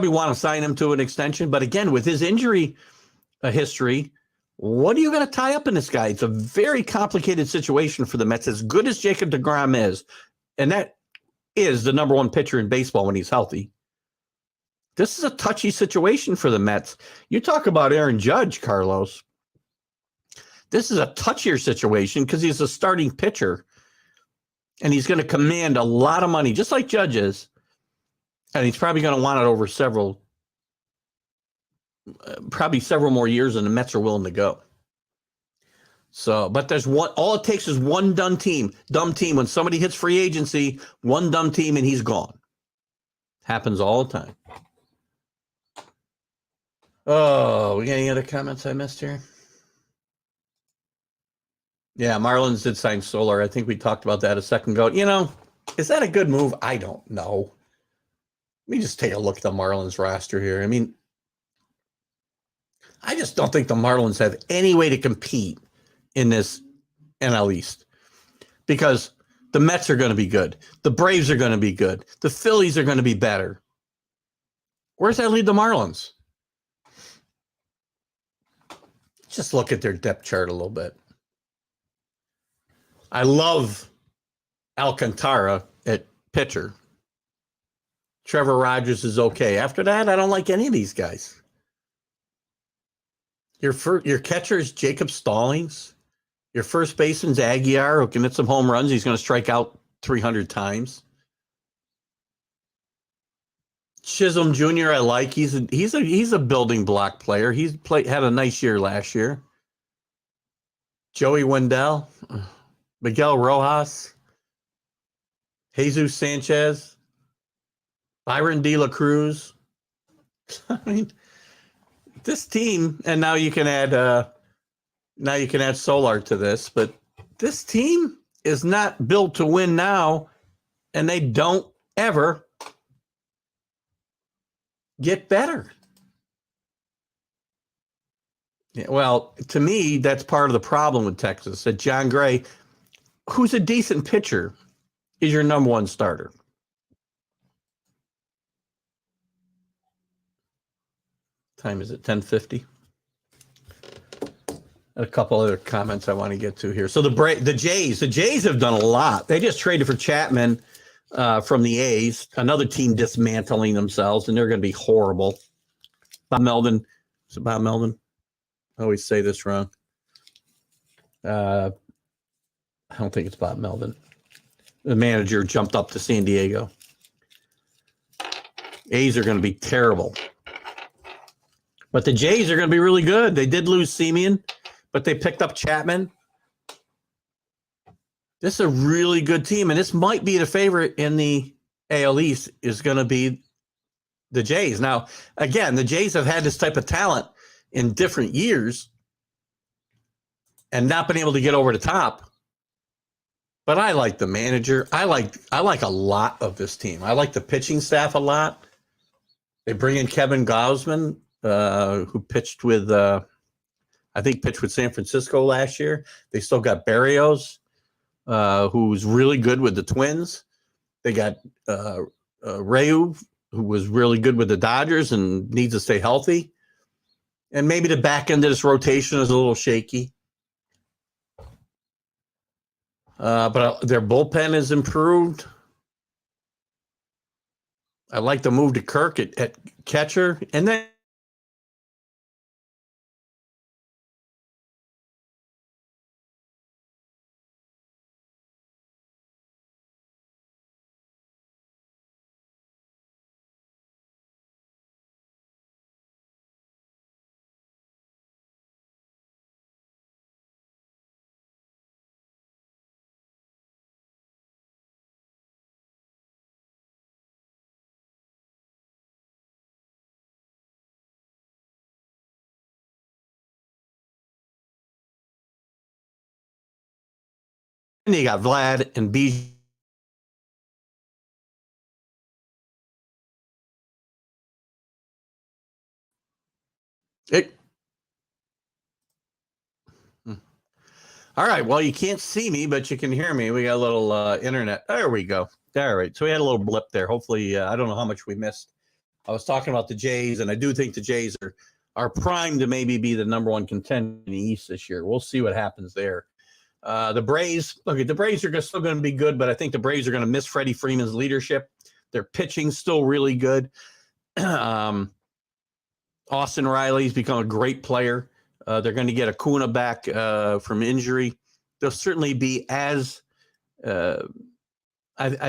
want to sign him to an extension. But again, with his injury history, what are you going to tie up in this guy? It's a very complicated situation for the Mets, as good as Jacob DeGrom is. And that is the number 1 pitcher in baseball when he's healthy. This is a touchy situation for the Mets. You talk about Aaron Judge, Carlos. This is a touchier situation because he's a starting pitcher, and he's going to command a lot of money, just like Judge is. And he's probably going to want it over several more years than the Mets are willing to go. So, but there's one. All it takes is one dumb team. When somebody hits free agency, one dumb team, and he's gone. Happens all the time. Oh, we got any other comments I missed here? Yeah, Marlins did sign Solar. I think we talked about that a second ago. Is that a good move? I don't know. Let me just take a look at the Marlins roster here. I mean, I just don't think the Marlins have any way to compete in this NL East, because the Mets are going to be good. The Braves are going to be good. The Phillies are going to be better. Where's that lead the Marlins? Just look at their depth chart a little bit. I love Alcantara at pitcher. Trevor Rogers is okay. After that, I don't like any of these guys. Your catcher is Jacob Stallings. Your first baseman's Aguiar, who can hit some home runs. He's going to strike out 300 times. Chisholm Jr. I like. He's a building block player. Had a nice year last year. Joey Wendell, Miguel Rojas, Jesus Sanchez, Byron De La Cruz. I mean, this team, and now you can add Solar to this, but this team is not built to win now, and they don't ever get better. Yeah, well, to me, that's part of the problem with Texas. That John Gray, who's a decent pitcher, is your number one starter. Time is it 10:50? A couple other comments I want to get to here. So the Jays have done a lot. They just traded for Chapman from the A's, another team dismantling themselves, and they're going to be horrible. Bob Melvin. Is it Bob Melvin? I always say this wrong. I don't think it's Bob Melvin. The manager jumped up to San Diego. A's are going to be terrible. But the Jays are going to be really good. They did lose Semien, but they picked up Chapman. This is a really good team, and this might be the favorite in the AL East is going to be the Jays. Now, again, the Jays have had this type of talent in different years and not been able to get over the top. But I like the manager. I like a lot of this team. I like the pitching staff a lot. They bring in Kevin Gausman, who pitched with San Francisco last year. They still got Barrios, who's really good with the Twins. They got Ryu, who was really good with the Dodgers and needs to stay healthy. And maybe the back end of this rotation is a little shaky. But their bullpen is improved. I like the move to Kirk at catcher. And then you got Vlad and B. All right. Well, you can't see me, but you can hear me. We got a little internet. There we go. All right. So we had a little blip there. Hopefully, I don't know how much we missed. I was talking about the Jays, and I do think the Jays are primed to maybe be the number one contender in the East this year. We'll see what happens there. The Braves, the Braves are still going to be good, but I think the Braves are going to miss Freddie Freeman's leadership. Their pitching's still really good. Austin Riley's become a great player. They're going to get Acuna back from injury. They'll certainly be as I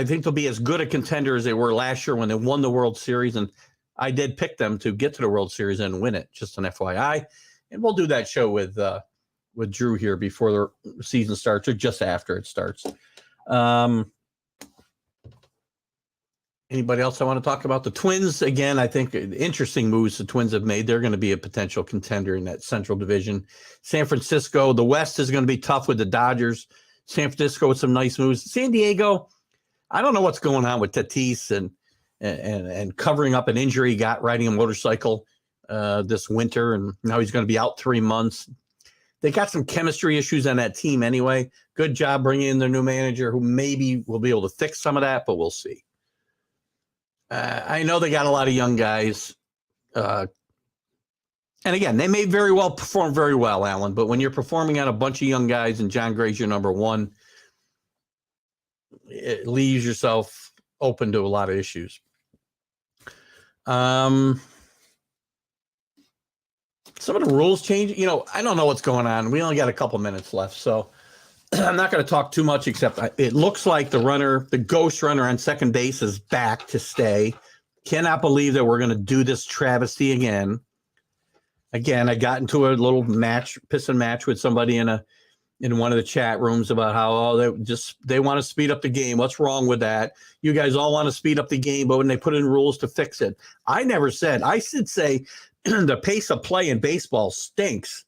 think they'll be as good a contender as they were last year when they won the World Series. And I did pick them to get to the World Series and win it, just an FYI. And we'll do that show with Drew here before the season starts or just after it starts. Anybody else I want to talk about? The Twins, again, I think interesting moves the Twins have made. They're going to be a potential contender in that Central Division. San Francisco, the West is going to be tough with the Dodgers. San Francisco with some nice moves. San Diego, I don't know what's going on with Tatis and covering up an injury he got riding a motorcycle this winter, and now he's going to be out 3 months. They got some chemistry issues on that team anyway. Good job bringing in their new manager who maybe will be able to fix some of that, but we'll see. I know they got a lot of young guys. And again, they may very well perform very well, Alan, but when you're performing on a bunch of young guys and John Gray's your number one, it leaves yourself open to a lot of issues. some of the rules change. I don't know what's going on. We only got a couple minutes left, so I'm not going to talk too much, except it looks like the ghost runner on second base is back to stay. Cannot believe that we're going to do this travesty again. Again, I got into a little pissing match with somebody in one of the chat rooms about how they want to speed up the game. What's wrong with that? You guys all want to speed up the game, but when they put in rules to fix it, I never said. I should say the pace of play in baseball stinks.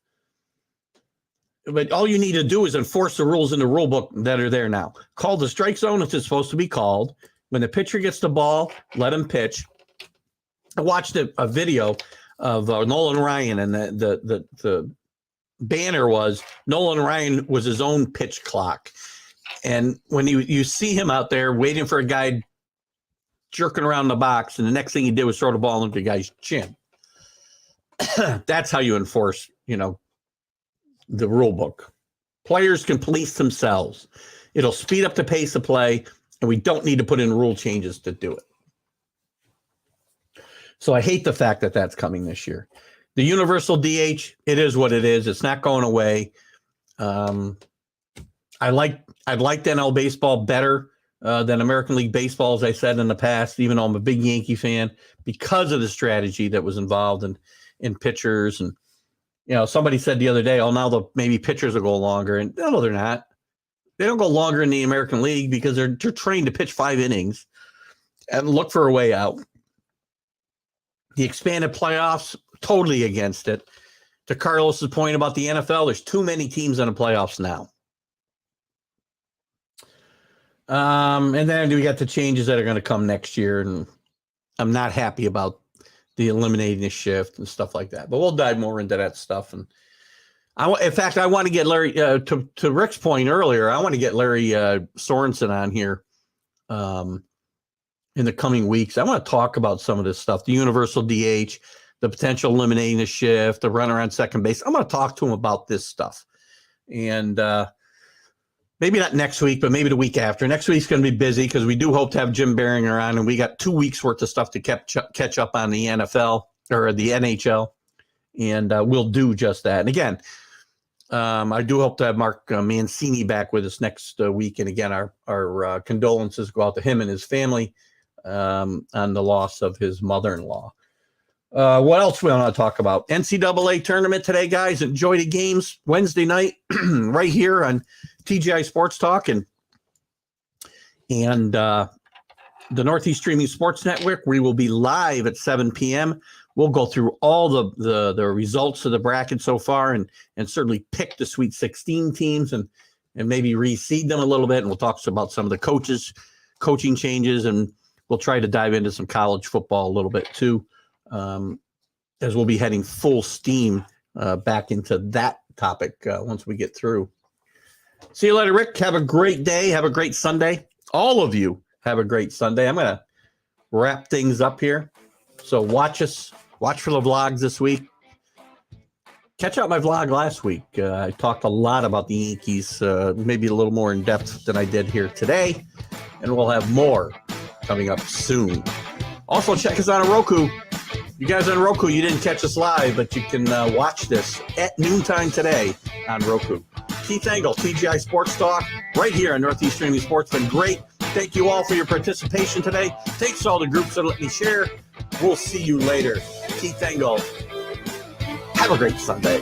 But all you need to do is enforce the rules in the rule book that are there now. Call the strike zone if it's supposed to be called. When the pitcher gets the ball, let him pitch. I watched a video of Nolan Ryan, and the banner was Nolan Ryan was his own pitch clock. And when you see him out there waiting for a guy jerking around the box, and the next thing he did was throw the ball into the guy's chin. That's how you enforce, the rule book. Players can police themselves. It'll speed up the pace of play, and we don't need to put in rule changes to do it. So I hate the fact that that's coming this year. The universal DH, it is what it is. It's not going away. I'd like NL baseball better than American League Baseball, as I said in the past, even though I'm a big Yankee fan, because of the strategy that was involved in pitchers. And, somebody said the other day, now maybe pitchers will go longer. And no, they're not. They don't go longer in the American League because they're trained to pitch 5 innings and look for a way out. The expanded playoffs, totally against it. To Carlos's point about the NFL, there's too many teams in the playoffs now. And then we got the changes that are going to come next year, and I'm not happy about the eliminating the shift and stuff like that. But we'll dive more into that stuff. And I want to get Larry, to Rick's point earlier, I want to get Larry Sorensen on here in the coming weeks. I want to talk about some of this stuff, the universal DH, the potential eliminating the shift, the runner on second base. I'm going to talk to him about this stuff. And maybe not next week, but maybe the week after. Next week's going to be busy because we do hope to have Jim Biringer on, and we got 2 weeks worth of stuff to catch up on the NFL or the NHL. And we'll do just that. And again, I do hope to have Mark Mancini back with us next week. And again, our condolences go out to him and his family on the loss of his mother-in-law. What else we want to talk about? NCAA tournament today, guys. Enjoy the games Wednesday night right here on TGI Sports Talk and the Northeast Streaming Sports Network. We will be live at 7 p.m. We'll go through all the results of the bracket so far and certainly pick the Sweet 16 teams and maybe reseed them a little bit. And we'll talk about some of the coaching changes, and we'll try to dive into some college football a little bit too, as we'll be heading full steam back into that topic once we get through. See you later, Rick. Have a great day. Have a great Sunday. All of you have a great Sunday. I'm going to wrap things up here. So watch for the vlogs this week. Catch out my vlog last week. I talked a lot about the Yankees, maybe a little more in depth than I did here today. And we'll have more coming up soon. Also, check us out on Roku. You guys on Roku, you didn't catch us live, but you can watch this at noontime today on Roku. Keith Engel, TGI Sports Talk, right here on Northeast Streaming Sports. Been great. Thank you all for your participation today. Thanks to all the groups that let me share. We'll see you later. Keith Engel. Have a great Sunday.